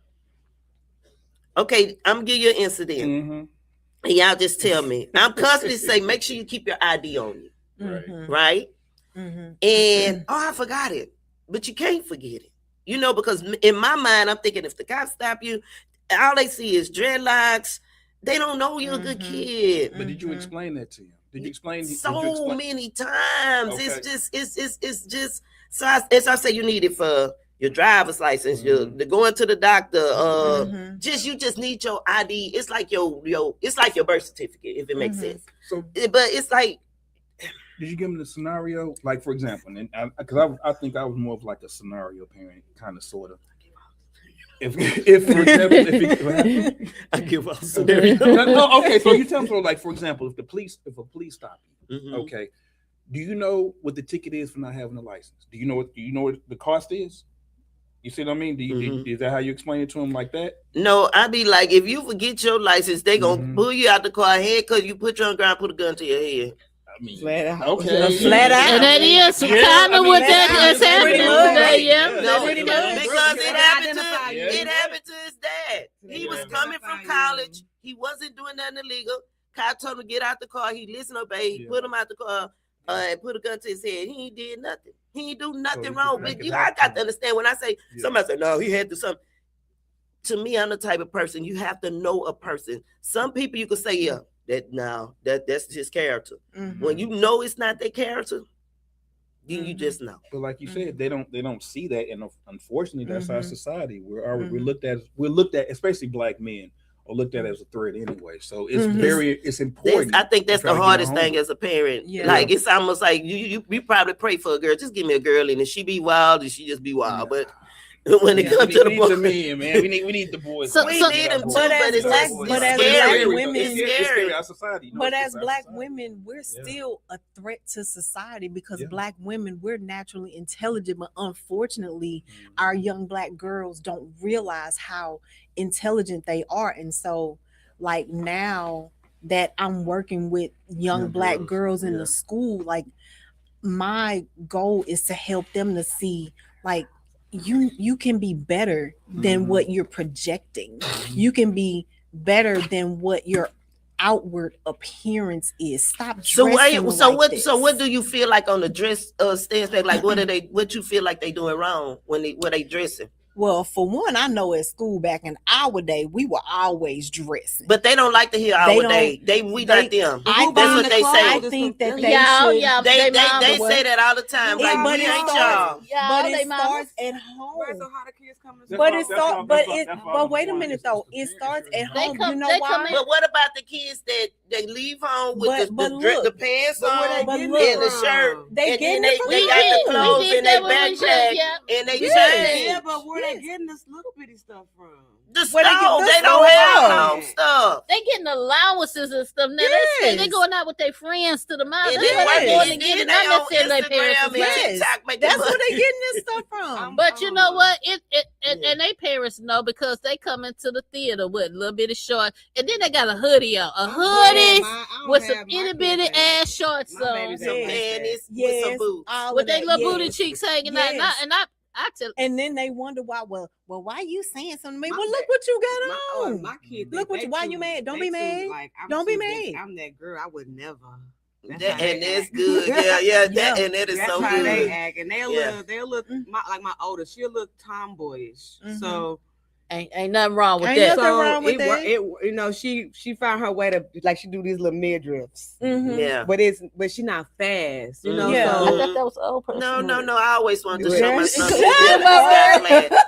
okay, I'm gonna give you an incident. And y'all just tell me. I'm constantly saying, make sure you keep your ID on you. Right? And I forgot it. But you can't forget it. You know, because in my mind, I'm thinking if the cops stop you, all they see is dreadlocks. They don't know you're a good kid. But did you explain that to him? Did you explain many times? Okay. It's just so as I say, you need it for your driver's license, you're going to the doctor, you just need your ID. It's like your birth certificate, if it makes sense. So, but it's like, did you give him the scenario? Like, for example, and because I think I was more of like a scenario parent, kind of, sort of. If for example, I give up scenario. No, okay, so you tell them, so like, for example, if a police stop you, okay, do you know what the ticket is for not having a license? Do you know what the cost is? You see what I mean? Is that how you explain it to them, like that? No, I be like, if you forget your license, they gonna pull you out the car head because you put you on the ground, put a gun to your head. I mean, flat out. Okay. Flat out. And that is kind of what that is happening today, No, because it happened to his dad. He was coming from college. He wasn't doing nothing illegal. Kyle told him to get out the car. He listened, obeyed. He put him out the car. And put a gun to his head. He ain't did nothing. He ain't do nothing wrong. But I got to understand, when I say somebody say, no, he had to do something. To me, I'm the type of person, you have to know a person. Some people you can say, that's his character. When you know it's not their character, then you just know. But like you said, they don't see that, and unfortunately, that's our society. We're looked at, especially black men, or looked at as a threat anyway. So it's important. I think that's the hardest thing as a parent. Yeah. Like, it's almost like you probably pray for a girl. Just give me a girl, and if she be wild, and she just be wild. But when it comes to the boys, man, we need the boys. We need them too, but as black women, it's scary. Our society. But as black women, we're still a threat to society because black women, we're naturally intelligent, but unfortunately, our young black girls don't realize how intelligent they are. And so, like, now that I'm working with young black girls in the school, like, my goal is to help them to see, like, you can be better than what you're projecting. You can be better than what your outward appearance is. Stop dressing So what do you feel like on the dress stance? Like, what you feel like they doing wrong when they dressing? Well, for one, I know at school back in our day, we were always dressing. But they don't like to hear our day. We not them. That's what they say. I think that they should. They say that all the time. Like, but we ain't y'all. But it starts at home. So how the kids come to school? But wait a minute though. It starts at home. You know why? But what about the kids that they leave home with the pants on and the shirt? They got the clothes in their backpack and they change. Yeah, but where they getting this little bitty stuff from? The store, they don't have home stuff. They getting allowances and stuff. Now they going out with their friends to the mall. That's what they going to get it, not necessarily their parents. That's where they getting this stuff from. But you know what? And they parents know because they come into the theater with a little bit of shorts, and then they got a hoodie on, with some itty bitty ass shorts on, some panties, with some boots, with their little booty cheeks hanging out, and then they wonder why. Well, why you saying something to me? Well, look what you got on. My kids. Look why you mad? Don't be mad. Don't be mad. I'm that girl. I would never. That's good. Yeah. And that is so good. They act, and they'll look. Like my oldest, she'll look tomboyish. So Ain't nothing wrong with Ain't that. nothing wrong with that. She found her way to like she do these little midriffs. Mhm. Yeah. But she not fast, you know. Yeah. I So thought that was an old person. No. I always wanted to show Yeah, my she son. could that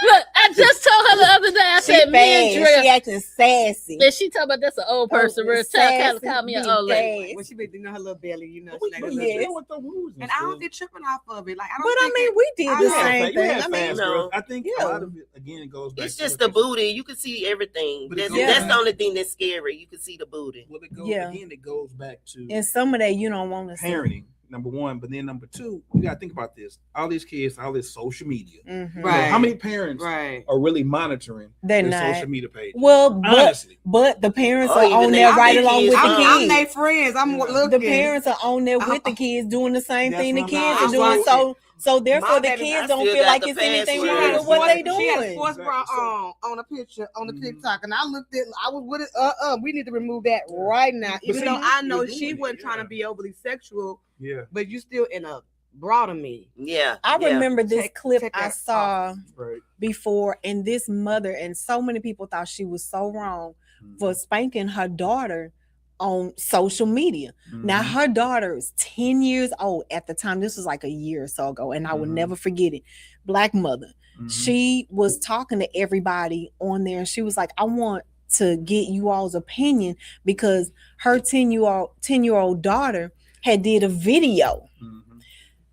Look, I just told her the other day. I She said fast. midriff. She acting sassy. Then she talking about that's an old person. Real child call me an old lady. when she been doing her little belly, you know, We she like but a you little know what the rules and I don't get tripping off of it. Like I don't. But I think mean, it- we did I the know. same You thing. had I mean, fast no. girls. I think Yeah. a lot of it again goes back. It's to just what the you- booty. You can see everything. But it That's, goes that's back- the only thing that's scary. You can see the booty. Well, it goes Yeah. again. It goes back to and some of that you don't want to see. parenting. Number one, but then number two, you gotta think about this. All these kids, all this social media. Mhm. You know, Right. how many parents Right. are really monitoring They're their not. social media page? Well, Honestly, but the parents Oh, are even on they- there I right think along kids with the fun. kids. I'm their friends. I'm Yeah. looking. The parents are on there with the kids doing the same That's thing the what kids I'm are doing. saying. So therefore My the baby, kids I don't still feel got like the it's anything password. wrong with what they She had a doing. sports bra on a picture on the TikTok, and I looked at. I was with it. We need to remove that right now. But Even see, though I know you're she doing it, wasn't trying yeah. to be overly sexual, yeah, but you still in a bra to me. Yeah. I yeah. remember this clip take I that saw right. before, and this mother and so many people thought she was so wrong for spanking her daughter on social media. Now Mhm. her daughter is 10 years old at the time. This was like a year or so ago, and I will Mhm. never forget it. Black mother. Mhm. She was talking to everybody on there, and she was like, I want to get you all's opinion because her 10-year-old daughter had did a video Mhm.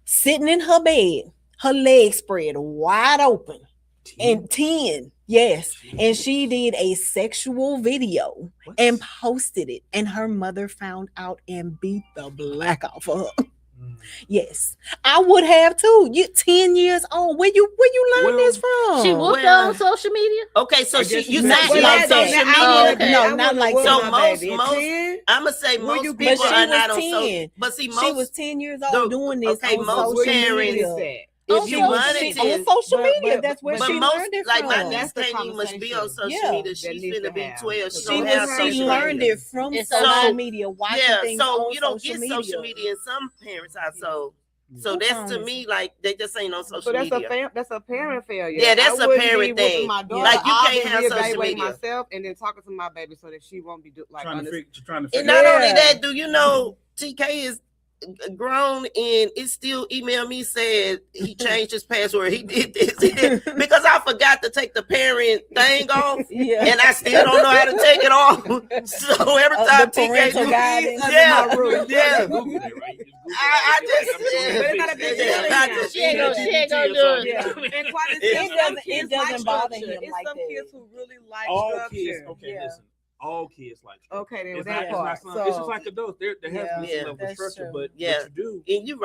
sitting in her bed, her legs spread wide open, and 10, yes, and she did a sexual video What? and posted it, and her mother found out and beat the black off of her. Mm. Yes, I would have too. You 10 years old. Where you learn Well, this from? She whooped Well, her on social media. Okay, so I she guess you you said said she she on was social 10. media. Oh, okay. No, not like So that. most- I'm gonna say Where most you people But she are was not on 10. social. But see, most She was 10 years old doing this okay, on most social parents- media. if On you social wanted media, to, on social but- media, but- that's where but she most learned it like from. my That's niece the can't even much be on conversation social Yeah. media. that She's needs to finna be have. 12. She She don't was- have she social learned media. it from And social so- media, watching Yeah, things so on you don't social get media. social media in some parents' household. So What that's phone to is me like they just ain't on social So that's media. that's a parent failure. Yeah, that's I a wouldn't be parent whooping thing. My daughter. Like, you I'll can't be have social reevaluating media. myself and then talking to my baby so that she won't be like trying to And figure not Yeah. only that, do you know TK is grown and it still emailed me said he changed his password. He did this. He did because I forgot to take the parent thing off. Yeah. And I still don't know how to take it off. So every time The TK parental do, guidance. yeah, rule. yeah. Google it, right? Just Google I it. just I'm gonna But it's not a fix big it. deal. I just- She ain't gonna do it. Yeah. And quite as It some doesn't- kids it doesn't like bother structure. him It's like some that. kids who really like All structure. kids, okay, Yeah. listen. All kids like structure. Okay, then It's with not, that it's part. not some, So it's just like adults. There has to be Yeah. some level of That's structure, true. but Yeah. what you do. And you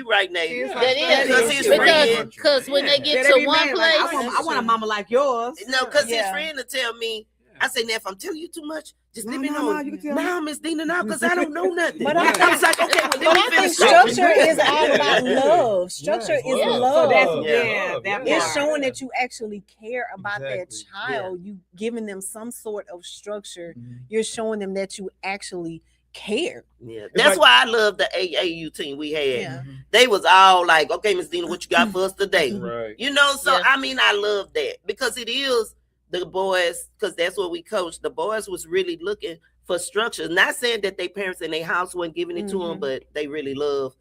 right, Nate. Kids Yeah. like That structure. is Because his friend- because when they Yeah. get Yeah, to they be one mad, place, like, I want a mama like yours. No, because his Yeah. friend to tell me, I say, now if I'm telling you too much, just let me No, know. you can tell Now, Miss Dina, now, because I don't know nothing. But I I was like, okay, well, But let me I think finish structure talking. is all about love. Structure Yes, is love. love. So that's Yeah. Love, that It's part. showing that you actually care about Exactly. that child. You giving them some sort of structure. Mhm. You're showing them that you actually care. Yeah, It's that's like- why I love the AAU team we had. Yeah. Mhm. They was all like, okay, Miss Dina, what you got for us today? Right. You know, so Yeah. I mean, I love that because it is the boys, because that's what we coach. The boys was really looking for structure. Not saying that their parents in their house weren't giving it to them, Mhm. but they really love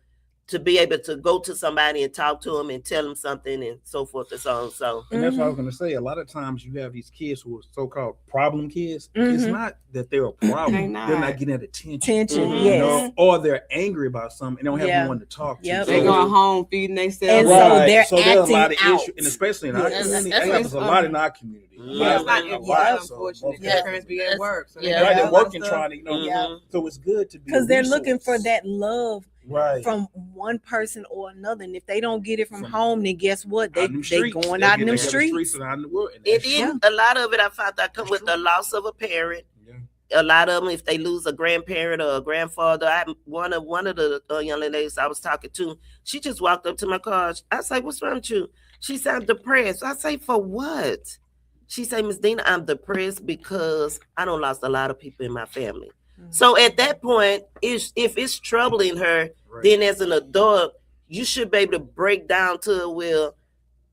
to be able to go to somebody and talk to them and tell them something and so forth and so on. So And that's what I Mm-hmm. was going to say. A lot of times you have these kids who are so-called problem kids. It's Mhm. not that they're a problem. They They're not. not getting that attention. Attention, Mhm. You yes. know, or they're angry about something and don't have Yeah. no one to talk to. Yep. They So- going home feeding And themselves. so Right. they're so there's a lot of acting out. issues, and especially in our That's- community, that's it happens a lot in our community. Yeah. It's not A yeah, lot, so unfortunate. most Yeah. Their parents be at work. So they Yeah. got Right, a they're lot of working, stuff. trying to, you know. Mhm. So it's good to be a Because they're looking for resource. that love right from one person or another. And if they don't get it from From- home, then guess what? They Out in them they streets. going They'll out in get them together streets. and out in the world. And and that's- then a lot of it I found out come with the loss of a parent. yeah. A lot of them, if they lose a grandparent or a grandfather, one of the young ladies I was talking to, she just walked up to my car. I say, "What's wrong with you?" She sounded depressed. I say, "For what?" She say, "Miss Dina, I'm depressed because I don't lost a lot of people in my family." So at that point, if it's troubling her, Right. then as an adult, you should be able to break down to, well,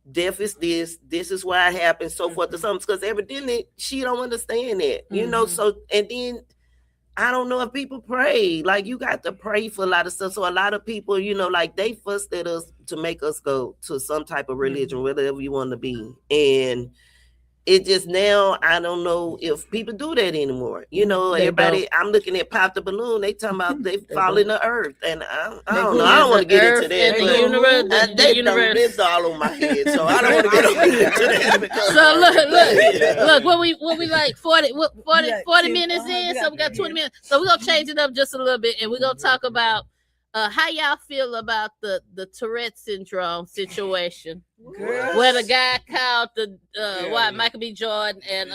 death is this is why it happened, so forth or something, because evidently she don't understand that, you know. So, and then I don't know if people pray. Like, you got to pray for a lot of stuff. So a lot of people, you know, like, they fussed at us to make us go to some type of religion, whatever you want to be. And it just now, I don't know if people do that anymore. You know, They everybody, don't. I'm looking at Pop the Balloon. They talking about they fall in the earth. And I don't They know. do. I don't want to get Earth into that. and the but universe, they the done universe. been all on my head. So I don't want to get into that. Because, Look, what we like 40 Yeah, 40 10, minutes in, we so got we got 20 10. minutes. So we're gonna change it up just a little bit, and we're gonna talk about how y'all feel about the Tourette syndrome situation. Girl. Where the guy called the Michael B. Jordan and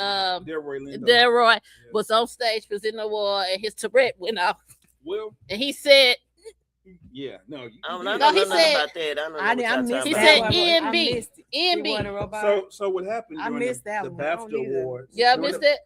Delroy was on stage presenting an award, and his Tourette went off, Well, and he said, yeah, no. I don't No, know he nothing said- about that. I don't know I what y'all missed talking he that said about. one. I ENB. missed it. ENB. He won a robot. So what happened I during missed that the one. I don't BAFTA either. awards? Yeah, I during missed the- it.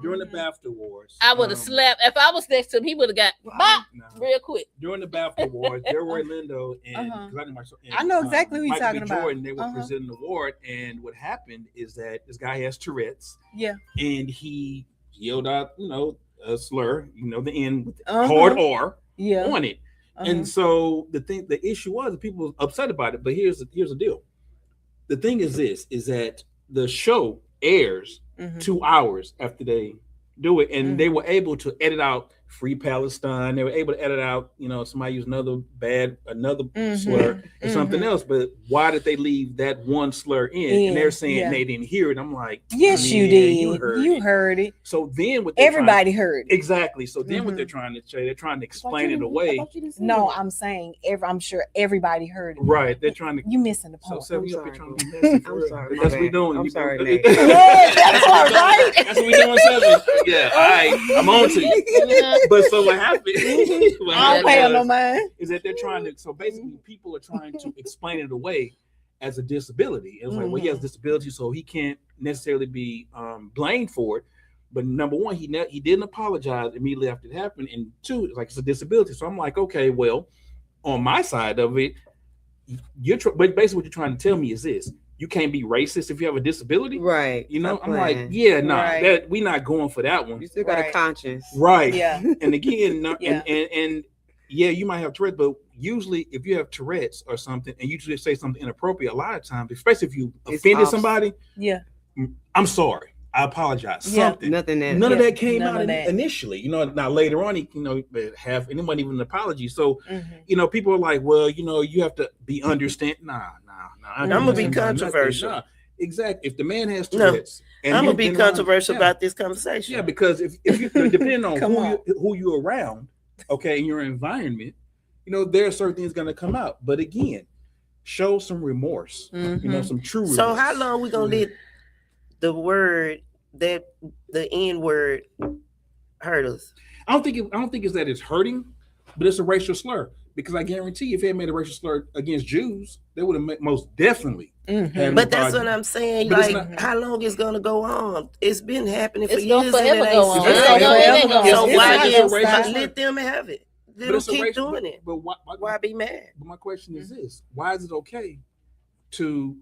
During the BAFTA awards, I would have slapped if I was next to him. He would have got bop no. real quick. During the BAFTA awards, Delroy Lindo and, Uh-huh. 'cause I know myself- and, I know exactly who you're Michael B. talking about. Jordan, they were Uh-huh. presenting an award, and what happened is that this guy has Tourette's, Yeah. and he yelled out, you know, a slur, you know, the N with Uh-huh. hard R Yeah. on it. And so the issue was that people were upset about it. But here's the deal. The thing is this: is that the show airs 2 hours after they do it, and they were able to edit out Free Palestine. They were able to edit out, you know, somebody used another slur or something else. But why did they leave that one slur in? And they're saying they didn't hear it. I'm like, yes, you man, did. You heard it. So then what they're Everybody heard it. exactly. So then what they're trying to say, they're trying to explain it away. No, I'm saying I'm sure everybody heard it. Right. They're trying to. You missing the So point. Sam, I'm you up here sorry, trying to be messy for I'm real. sorry, But my that's what we bad. doing. I'm We- sorry, that- Nate. Yeah, that's all right. That's what we doing, Seven. Yeah, all right. I'm on to you. But so what happened? what I don't pay happened no was- mind. is that they're trying to. So basically, people are trying to explain it away as a disability. It's like, well, he has disability, so he can't necessarily be blamed for it. But number one, he didn't apologize immediately after it happened, and two, it's like it's a disability. So I'm like, okay, well, on my side of it, but basically what you're trying to tell me is this: you can't be racist if you have a disability, Right. You know, Stop I'm like, playing. yeah, nah, Right. that we not going for that one, You still got a Right. conscience. right? Yeah. And again, no, Yeah. and yeah, you might have Tourette's, but usually if you have Tourette's or something, and you just say something inappropriate, a lot of times, especially if you It's offended off. somebody, Yeah. I'm sorry, I apologize, Yeah. something. Nothing that. None of that came None out of that. initially, you know. Now later on, have anyone even an apology. So, you know, people are like, well, you know, you have to be understand. Nah. I'm gonna be Nah, controversial. nah. Exactly. If the man has No, Tourette's, and I'm he's gonna be been controversial around- about this conversation. yeah, because if you depending on Come on. who you're around, okay, in your environment, you know, there are certain things gonna come out. But again, show some remorse. You know, some true remorse. So how long we gonna let the word that the N word hurt us? I don't think it's that it's hurting, but it's a racial slur. Because I guarantee you, if they had made a racial slur against Jews, they would have most definitely had no But that's problem. what I'm saying. But it's Like, not- how long is gonna go on? It's been happening for It's years. gonna forever and it go ain't on. It's stopped. gonna forever go on. So It's why not then gonna stop. let them have it? Let But them it's a keep racial- doing it. But Why be mad? But my question is this: why is it okay to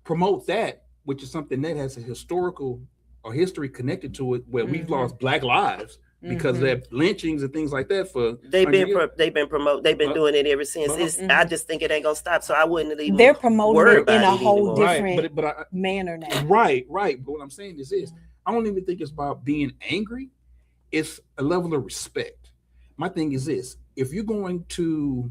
promote that, which is something that has a historical or history connected to it, where we've lost Black lives because of that lynchings and things like that? For They've 100 been years? they've been But- doing it ever since. but- I just think it ain't gonna stop. So I wouldn't even. They're promoting worry it in about a it whole anymore. different but I, manner now. right. But what I'm saying is this: I don't even think it's about being angry. It's a level of respect. My thing is this: if you're going to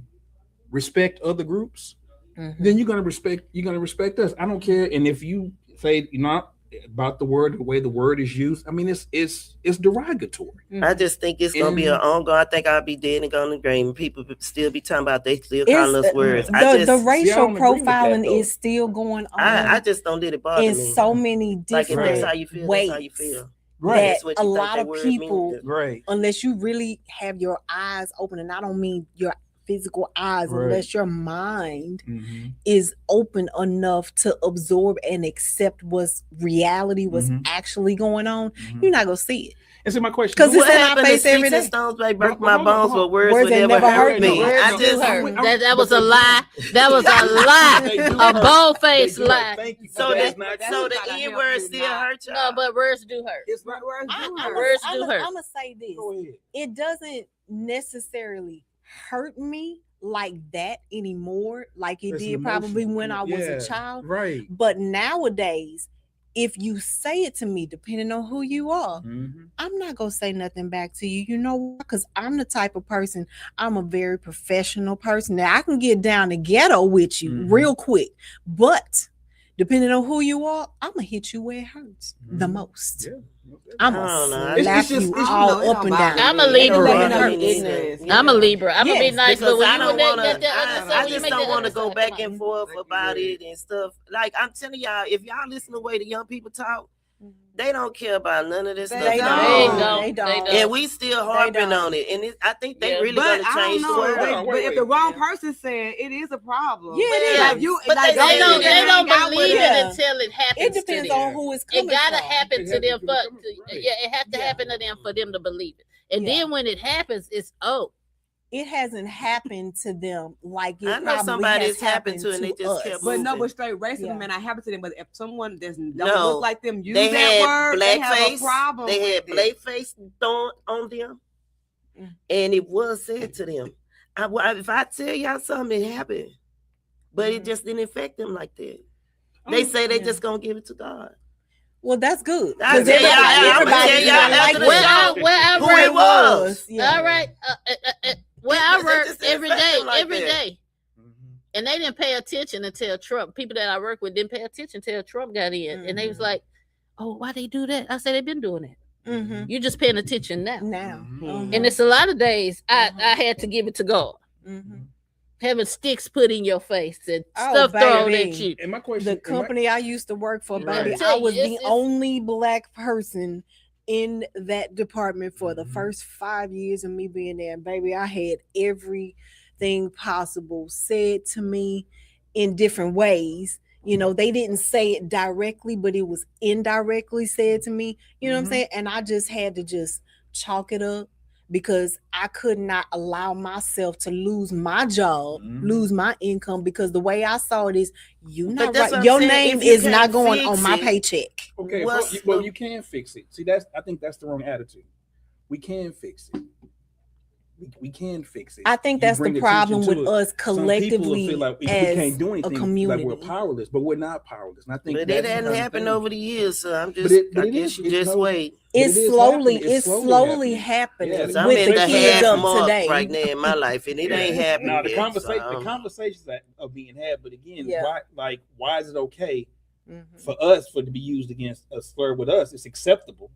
respect other groups, then you're gonna respect us. I don't care. And if you say you're not about the way the word is used, I mean it's derogatory. I just think it's gonna be an ongoing. I think I'll be dead and gone to grave, and people still be talking about they still calling us words. The I racial don't agree with that, profiling though. is still going on I just don't let it bother in me. so many Like if different that's how you feel, ways. that's how you feel. Right. That That's what a you think lot that of word mean people, to- Right. unless you really have your eyes open, and I don't mean your physical eyes, Right. unless your mind Mm-hmm. is open enough to absorb and accept what's reality, what's Mhm. actually going on, Mhm. you're not gonna see it. And so my question: 'Cause What it's in our happened to face every sticks and day. stones may break But my hold on, bones, hold but on. words will never hurt me. Words I do just hurt. That was a lie. That was a They do lie. A hurt. bold-faced They do hurt. lie. Thank you. so But that that's not that's so true. the not a N help word you still not. hurt y'all. No, but words do hurt. It's not. Words do hurt. Words do hurt. I'm gonna say this. Go ahead. It doesn't necessarily hurt me like that anymore, like it It's did an probably emotion. when I was Yeah, a child. Right. But nowadays, if you say it to me, depending on who you are, Mm-hmm. I'm not gonna say nothing back to you. You know why? Because I'm the type of person, I'm a very professional person. Now I can get down the ghetto with you Mhm. real quick, but depending on who you are, I'm gonna hit you where it hurts the Mhm. most. Yeah. I'm I don't know. gonna It's slap just- you it's- all no, it up don't and bother down. I'm a me. Libra It don't when it bother me hurts. neither. I'm a Yeah. Libra. I'm gonna be Yes, nice, Because but when I you don't and that, want that, to. that other side, I when you just make don't that want to other go side, back come on. and forth Like about you it and stuff. Like I'm telling y'all, if y'all listen to the way the young people talk, Mhm. they don't care about none of this They stuff. They no don't. more. They don't. And we still harping don't. on it, and I think they Yeah. really But gonna I don't change the know. world. Hold on, But wait, if the wrong yeah. person said it is a problem. Yeah, it Yeah, is. Like you, but like they They don't don't. need to They hang don't out with believe them. it until it happens. It depends to them. on who it's It coming gotta from. happen It to has them, to but come- right. yeah, it has to Yeah. happen to them for them to believe it. And Yeah. then when it happens, it's It hasn't happened to them like it I know probably somebody has it's happened to and they just us. kept But no, moving. but straight racism Yeah. may not happen to them. But if someone doesn't don't No, look like them use They that had word, they have a blackface. problem. They had with it. blackface thrown on them, Mm. and it was said to them. If I tell y'all something, it happened, but it Mhm. just didn't affect them like that. They say they yeah. just gonna give it to God. Well, that's good. I'll 'Cause tell y'all- I'ma everybody tell y'all didn't after the where show I who work. it was. Yeah. All right, where It I just- it work just didn't every affect day, them like every that. day, Mhm. and they didn't pay attention until Trump. People that I work with didn't pay attention until Trump got in, and they was Mhm. like, "Oh, why they do that?" I said, "They've been doing it. Mm-hmm. You're just paying attention now." Now. Mhm. And it's a lot of days I Mhm. had to give it to God. Mhm. Having sticks put in your face and Oh, stuff thrown baby. at you. And my question, The and my- company I used to work for, Right. baby, I tell I you, was the it's- only black person in that department for the Mhm. first 5 years of me being there. And baby, I had everything possible said to me in different ways. You know, they didn't say it directly, but it was indirectly said to me. You know what Mhm. I'm saying? And I just had to just chalk it up because I could not allow myself to lose my job, Mhm. lose my income, because the way I saw it is you But not that's what right. I'm Your saying. name If you is not can't going fix on my it, paycheck. Okay, What's well, the- you can fix it. See, I think that's the wrong attitude. We can fix it. We can fix it. I think You that's the bring problem attention with to it. us Some people will collectively feel like if as we can't do a anything, community. like we're powerless, but we're not powerless. And I think But it that's hadn't another happened thing. over the years, so I'm But just. it- but I it guess is. you It's just no- wait. But It's it is slowly, happening. it's slowly happening Yeah, Cause I'm with in the the kids half of mark today. right now in my life, and it ain't happened Now the yet. conversations that are being had, but again, Yeah. why is it okay Mhm. for us for it to be used against a slur with us? It's acceptable,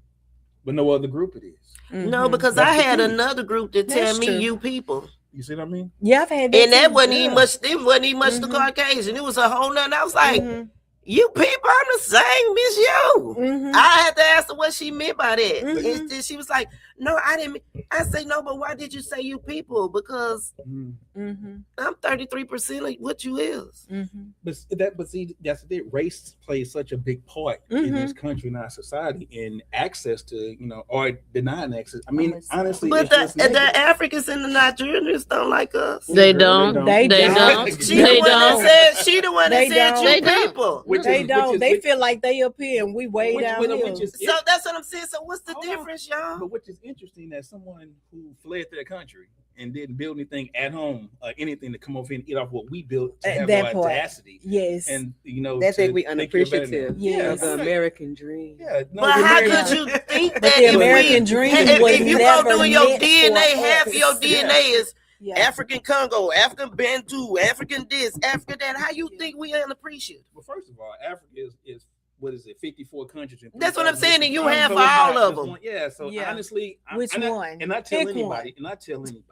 but no other group it is. No, Mhm. because That's I the had thing. another group that tell That's me true. you people. You see what I mean? Yeah, I've had And that too. wasn't even Yeah. much. It wasn't even much the Mhm. Caucasian. It was a whole nother. I was like, Mhm. you people, I'm the same as you. Mhm. I had to ask her what she meant by that. Mhm. And then she was like, no, I didn't. I say, no, but why did you say you people? Because Mhm. Mhm. I'm 33% of what you is. Mhm. But see, that's it. Race plays such a big part in this country and our society in access to, or denying access. I mean, honestly, But it's just the negative. Africans and the Nigerians don't like us. They Really don't. They They don't. don't. She They the one don't. that said. She the one that They said don't. you They don't. people. They don't. They feel like they up here and we way down here. So that's what I'm saying. So what's the Hold on. difference, y'all? But which is interesting that someone who fled their country and didn't build anything at home, anything to come over here and eat off what we built, to At have that our point. audacity, Yes. and That to think we think you're better than unappreciative them. Yeah, of the correct. American dream. Yeah, no, But the how American- could you think But that the if American we, dream if, was if you never go through your meant DNA, for half us. of your DNA is Yeah. African Congo, African Bantu, African this, African that. How you think we unappreciative? Well, first of all, Africa is what is it? 54 countries. And That's what I'm 3,000 saying, and you different have tribes. So it's all not of just them. one- Yeah. So Yeah. honestly, Which one? And I tell Pick anybody, this: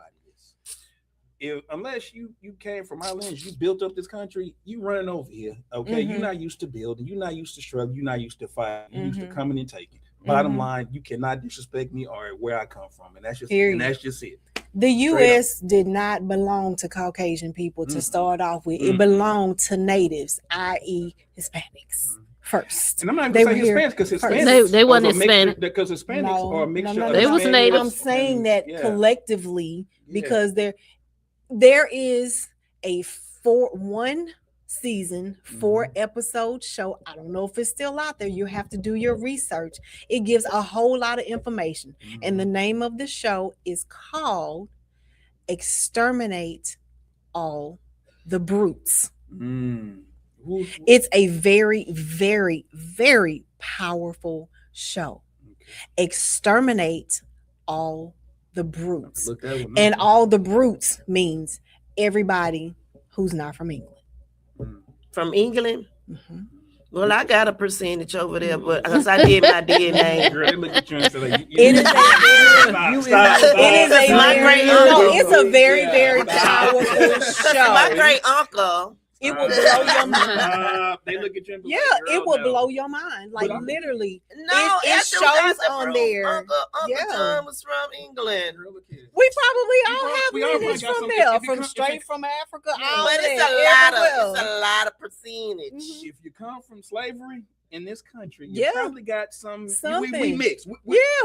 unless you came from our lands, you built up this country, you running over here. Okay, you're Mhm. not used to building, you're not used to struggle, you're not used to fighting, you're used to Mhm. coming and taking. Bottom Mhm. line, you cannot disrespect me or where I come from, and that's just Period. and that's just it. The Straight U.S. did not belong to Caucasian people to Mhm. start off with. Mhm. It belonged to natives, i.e., Hispanics. first. And I'm not They going to were say here Hispanics because first. Hispanics. They wasn't Hispanic. Because Hispanics are a mixture of They was Hispanics native. I'm saying and- that yeah. collectively Yeah. because there is a 1 season, 4-episode show. I don't know if it's still out there. You have to do your research. It gives a whole lot of information. And the name of the show is called Exterminate All the Brutes. It's a very, very, very powerful show. Exterminate all the brutes. Look that one And up. all the brutes means everybody who's not from England. From England. Mhm. Well, I got a percentage over there, but because I did my DNA. Girl, they look at you and say, like, It is a My great no, uncle. it's a very, Yeah. very powerful show. My great uncle. It will blow your mind. They look at you and be Yeah, like, it girl, will no. blow your mind. Like But I'm- literally, No, it that's shows on there. Uncle Yeah. John was from England. Girl, look at it. we probably all We have probably lineage got from some- there, if you from come- straight from Africa. all But it's that, a lot everywhere. of it's a lot of percentage. Mhm. If you come from slavery in this country, you Yeah. probably got some. We Something. mix. Yeah,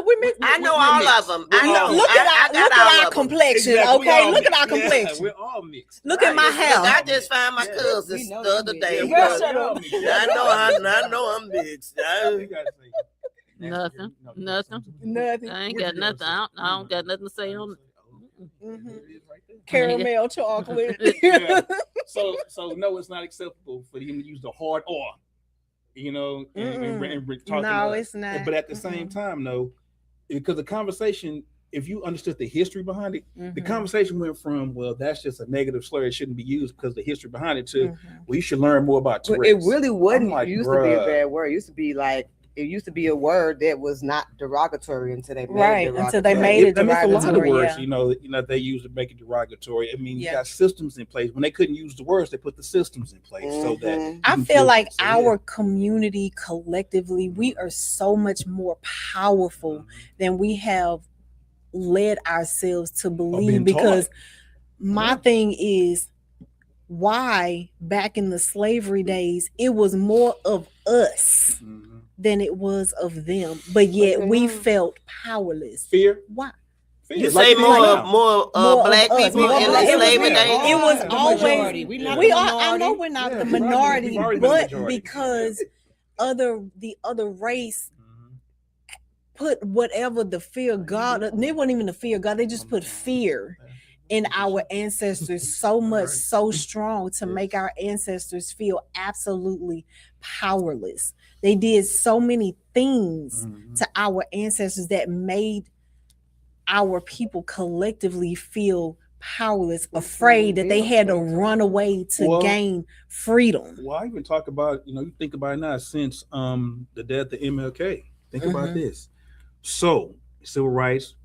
we mix. I know we're all mixed. of them. We're I know. all Look mixed. at I our got look all at our of them. complexion. Exactly, we Okay, all look at mixed. our complexion. Yeah, we're all mixed. Look at my Look, hair. I just found my Yeah. cousins We know the other you day. mixed. Girl, Yeah, shut we're all up. mixed. I know I'm mixed. You gotta say, Nothing. No, Nothing. Nothing. I ain't got nothing. I don't got nothing to say on it. Mhm. There it is right there. Caramel chocolate. Yeah. So no, it's not acceptable for him to use the hard R. You know, and talking No, about- it's not. But at the same time, though, because the conversation, if you understood the history behind it, the Mhm. conversation went from, well, that's just a negative slur, it shouldn't be used because the history behind it, to, Mhm. well, you should learn more about Well, Tourette's. it really wasn't I'm like, used to be a bruh. bad word. It used to be like it used to be a word that was not derogatory until they made Right, it until they derogatory. made it I mean, it's a lot of derogatory, words, yeah. you know, they use to make it derogatory. I mean, you Yeah. got systems in place. When they couldn't use the words, they put the systems in place so that Mhm. you I can feel like so, yeah. our community collectively, we are so much more powerful than we have led ourselves to believe. being taught. Because my Yeah. thing is, why back in the slavery days it was more of us Mhm. than it was of them, but yet we Mhm. felt powerless. Fear. Why? Fear. You Like say it is more now. More black of us, people more in black- the it was- slavery days. It was The always majority. We not we the are. I minority. know we're not Yeah, the we've already been- minority, we've already been the but majority. because the other race Mhm. put whatever the fear of God, they wasn't even the fear of God, they just put fear in our ancestors so much, so strong to make our ancestors feel absolutely powerless. They did so many things Mhm. to our ancestors that made our people collectively feel powerless, afraid that they had to run away to Well- gain freedom. Well, I even talk about, you think about it now since the death of MLK. Think about Mhm. this. So, civil rights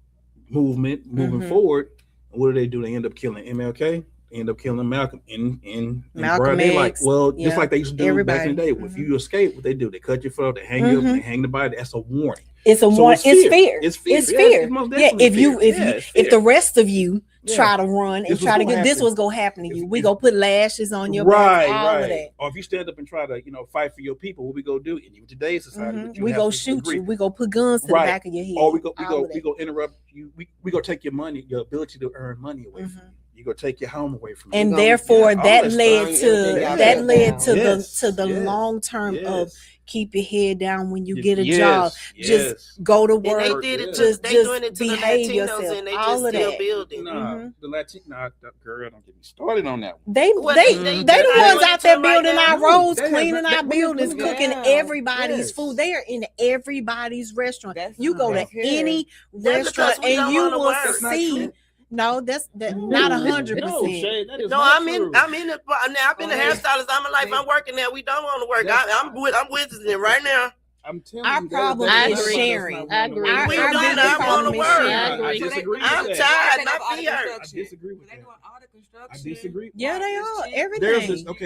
movement moving Mhm. forward, what do? They end up killing MLK, end up killing Malcolm in Malcolm broad daylight. X, Well, yeah, just like they used to do back in the day. everybody. If you escape, what they do? They cut your throat, they hang you up, Mhm. they hang the body. That's a warning. It's a So one. it's It's fear. fear. It's fear. It's Yeah, fear. it's most Yeah, definitely if you fear. if Yeah, you it's if the fear. rest of you Yeah. try to run This and was try to gonna get this happen. was gonna happen to you. We If- gonna put lashes on your right, back, all right. of that. Or if you stand up and try to, fight for your people, what we go do? In today's society, Mhm. what you We have go to shoot agree. you. We go put guns to Right. the back of your head. Or we go all of that. interrupt you. We go take your money, your ability to earn money away from Mhm. you. You go take your home away from you. And gonna- therefore, yeah, all that that led stuff. to Everything y'all that shut led down. to Yes, the yes, long term of Yes. keep your head down when you Yes, get a yes, job. yes. Just go to And work. they did it to Just- they just doing it to the behave Latinos yourself. and they All just of still that. building. Nah, Mhm. the Latina girl, don't get me started on that one. They Well, they they- they, they the doing ones it out to there them right building now. our roads, They have- cleaning our let me buildings, tell you. cooking Yeah. everybody's Yes. food. They are in everybody's restaurant. That's- You go to that's good. any That's restaurant because we and don't you wanna will work. That's not see. true. No, that's not 100%. No, Shay, that is No, not I'm in. true. I'm in the. Now I've been a hairstylist. I'm a life. I'm working there. We don't want to work. I'm witnessing right now. I'm telling Our you, problem is that's not sharing. what I wanna agree. work. We Our doing biggest that. I problem want to is work. sharing. I agree. I disagree I'm with that. tired. They My do all the feet hurt. I construction. disagree with They that. doing all the construction. I disagree. Yeah, they are. There's Everything.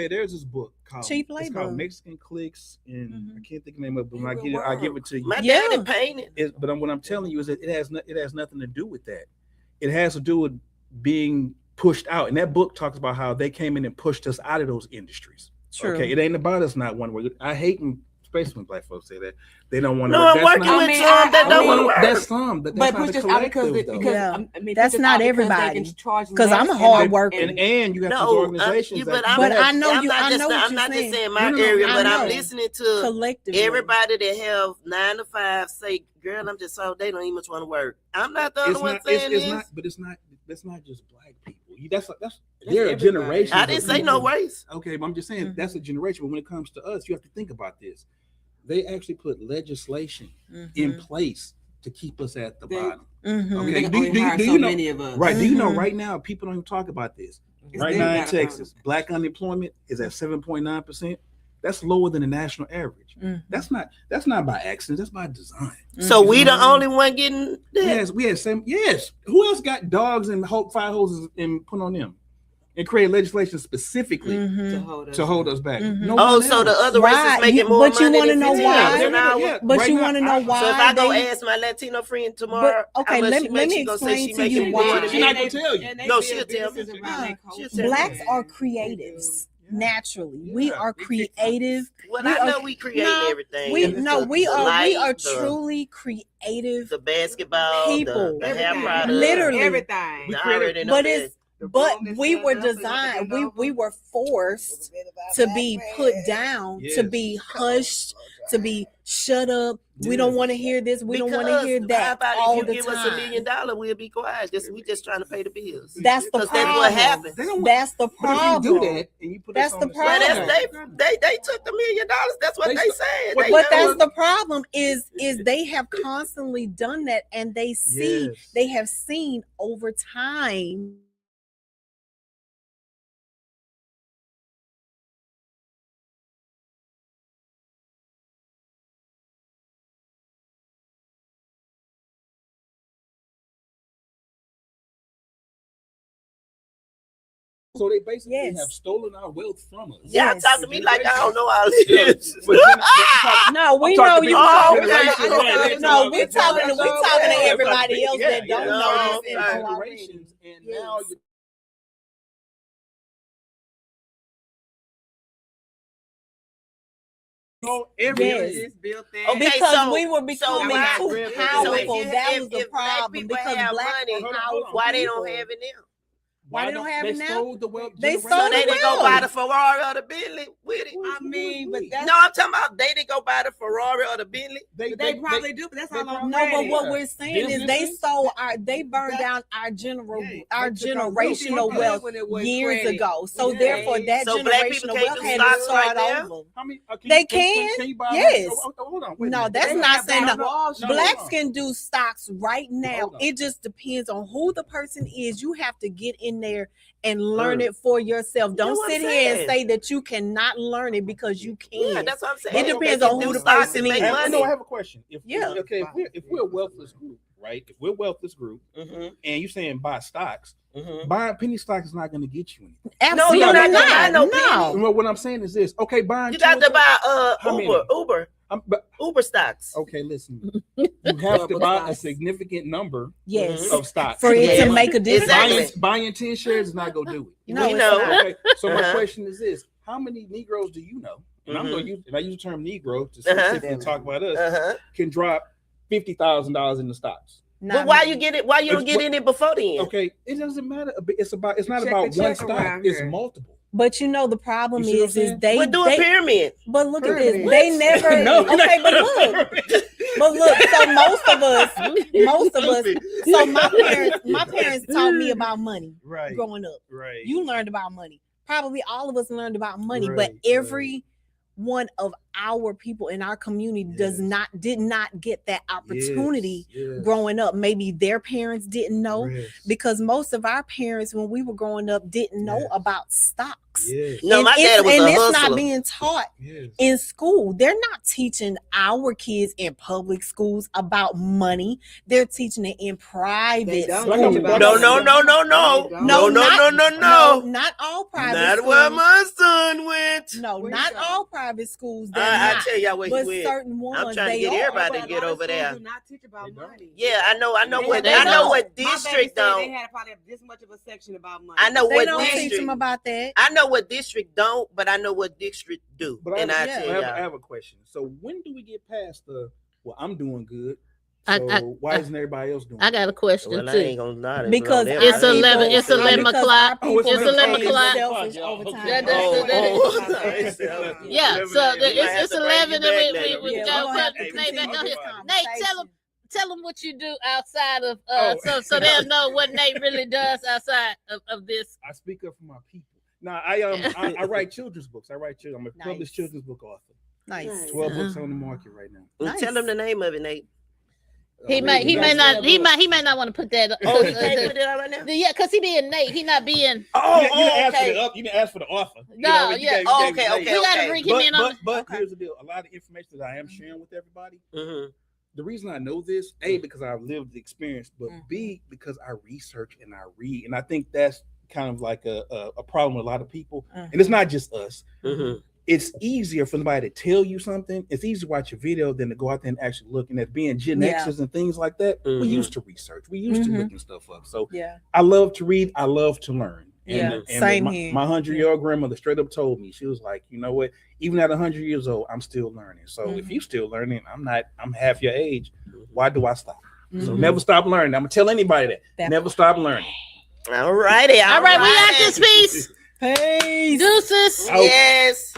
there's this book called Cheap It's labor. called Mexican Clicks, and Mhm. I can't think of the name of it, but when I It get it, will I give work. it to you. My Yeah. daddy painted. But what I'm telling you is that it has nothing to do with that. It has to do with being pushed out. And that book talks about how they came in and pushed us out of those industries. True. Okay, it ain't about us not one way. I hate when especially when black folks say that, they don't want to. No, I'm working with some that don't want to work. That's some, but that's But not push the us out because collective, though. Yeah. I mean, That's push us not out because they everybody. can charge 'Cause I'm a less hard and- worker. And you have these No, organizations but that But I have- know I'm you. not I just, know what I'm you're not just saying. saying my No, area, I but I'm know. listening to Collectively, everybody that have 9 to 5 say, "Girl, I'm just so they don't even much want to work." I'm not the only it's one not, saying it's this. not, but it's not. That's not just black people. That's there are everybody. generations. I of didn't say no people. race. Okay, but I'm just saying Mhm. that's a generation. But when it comes to us, you have to think about this. They actually put legislation in place to keep us at the They- bottom. Mhm. Okay. They can Do only hire so you know? many of us. Right. Do you know Mhm. right now people don't even talk about this? It's Right them now in gotta Texas, black unemployment is at 7.9%. That's lower than the national average. Mhm. That's not by accident. That's by design. So we the Mhm. only one getting that. Yes, we had some. Yes. Who else got dogs and fire hoses and put on them and create legislation specifically Mhm. to hold us back? Mhm. No Oh, one so the else. other Why? races making You- more but you money wanna than know $15 why? an hour. Yeah, But right you now, want to know why? So if I go they- ask my Latino friend tomorrow, okay, how much let she me- make, let me she gonna say explain she to you making why. more than She not me. gonna tell you. No, she'll tell me. She'll tell me. Blacks are creatives naturally. We Yeah. are creative. Well, we I are- know we create no, everything. We And no, the we are light, truly creative. the basketball, people. the hair Everything. product. Literally. Everything. I already know But that. it's but we were designed. We were forced to be put down, to Yes. be hushed, to be shut up. We don't Yes. want to hear this. We don't want to Because hear how that about all if the you give us $1 time. million, we'll be quiet. We just trying to pay the bills. That's the Because problem. that's what happens. They don't- That's the But if problem. you do that and you put That's us the on Well, problem. they took the $1 million. That's what They they st- said. What- They But know. that's the problem is they have constantly done that, and they see Yes. they have seen over time. So they basically Yes. have stolen our wealth from us. Y'all Yes. talk to me like I don't know all Yeah, this. but No, we I'm know talking to you. people Oh, generation, right? No, we talking to Yeah, everybody else yeah, that don't yeah. know No, this right. info already. Generations, and now Yes. you know every Yes. It's built in. Okay, Because so- we were so becoming why- too so if you- powerful. That if- was the if black problem. people Because have black money, were hold on, powerful. Why they don't people. have it now? Why they don't have it now? Stole the wealth. They generation. stole So they the didn't go wealth. buy the Ferrari or the Bentley with it. I mean, but that's No, I'm talking about they didn't go buy the Ferrari or the Bentley. they probably do, but that's they all I'm probably- No, but saying. what we're saying is they Businesses? stole they burned down our generational wealth years ago. So Yeah. therefore, that So black people generational can't wealth do had to stocks start right now? over. How many? They can, you buy yes. hold on. Wait a No, minute. that's They not have saying that that. Wall Street. Blacks can do stocks right now. Hold on. It just depends on who the person is. You have to get in there and learn Sure. it for yourself. Don't That's what sit I'm here and saying. say that you cannot learn it because you Yeah, can. that's what I'm saying. It depends They on can who do the stocks person and make is. I money. have a question. If we're a wealthless group, right? If we're a wealthless group, Mhm, and you're saying buy stocks, mhm. buying penny stocks is not going to get you anything. Absolutely you're not gonna buy not. no No. What I'm saying is this: okay, buying You got two to or three- buy How many? Uber stocks. Okay, listen. You have to buy a significant number Yes. of stocks For it Yeah. to make a difference. Exactly. Buying 10 shares is not going to do it. No, We it's know. not. Okay, so my Uh-huh. question is this: how many Negroes do you know? And I'm Mhm. going to use, if I use the term Negro to Uh-huh. specifically talk about us, Uh-huh. can drop $50,000 in the stocks. But why you get it? Why you don't get in it before then? Okay, it doesn't matter. It's not Check about the one check stock. around It's here. multiple. But you know the problem You see what I'm is saying? they We'll do a pyramid. but look at Pyramid. this. They never No, okay, but look, so most of us, so my parents taught me about money Right, growing up. right. You learned about money. Probably all of us learned about money, but Right, every one of our people in our community did not get that opportunity Yes, growing up. Maybe their parents didn't know, yes, because most of our parents when we were growing up didn't know Yes. about stocks. yes, No, And my dad was a it's hustler. not being taught yes. in school. They're not teaching our kids in public schools about money. They're teaching it in private They don't schools. teach about No, money. no, no, no, no, They no, don't. no, no, no. Not all private Not schools. where my son went. No, Where's not that? all private schools. They're I not. tell y'all where he But went. certain ones I'm trying to they get are. everybody But to get a lot of over schools there. do not teach about They don't. money. Yeah, I know what They I know don't. what My baby district said don't. They had probably this much of a section about money. I know They what don't teach district. them about that. I know know what district don't, but I know what district do. But And I tell I y'all. have a question. So when do we get past the well, I'm doing good. I- So why isn't everybody else doing I got a question Well, I too. ain't gonna lie. Because It's our 11 people- it's 11 because o'clock. our Oh, it's people 11 became o'clock. selfish Yeah, over okay. time. That- Oh, that's- oh. Yeah, so You might have it's to bring 11 you and back we later. we Yeah, got we're gonna have to Nate continue back on this here. Nate, conversation. tell them what you do outside of Oh. so they'll know what Nate really does outside of this. I speak up for my people. Now I write children's books. I'm a Nice. published children's book author. Nice. 12 books on the market right now. Nice. Tell them the name of it, Nate. He may not want to put that. Oh, he can't put it out right now. Yeah, because he being Nate. He not being. Oh, you didn't ask for okay. the you didn't ask for the author. No, you yeah. gave- Oh, you gave okay, me okay, We gotta okay. bring him in on. But here's the deal. A lot of information that I am sharing with everybody. Mhm. The reason I know this, A, because I've lived the experience, but Mhm. B, because I research and I read. And I think that's kind of like a problem with a lot of people. Mhm. And it's not just us. Mhm. It's easier for somebody to tell you something. It's easier to watch a video than to go out there and actually look. And as being Gen Yeah. Xers and things like that, we Mhm. used to research. We used to Mhm. looking stuff up. So Yeah. I love to read. I love to learn. Yeah, And same my, here. My 100-year-old grandmother straight up told me, she was like, you know what? Even at 100 years old, I'm still learning. So if Mhm. you still learning, I'm half your age. Why do I stop? So Mhm. never stop learning. I'm gonna tell anybody that. That Never stop learning. All righty. All right, we out this piece. Peace. Deuces. Out. Yes.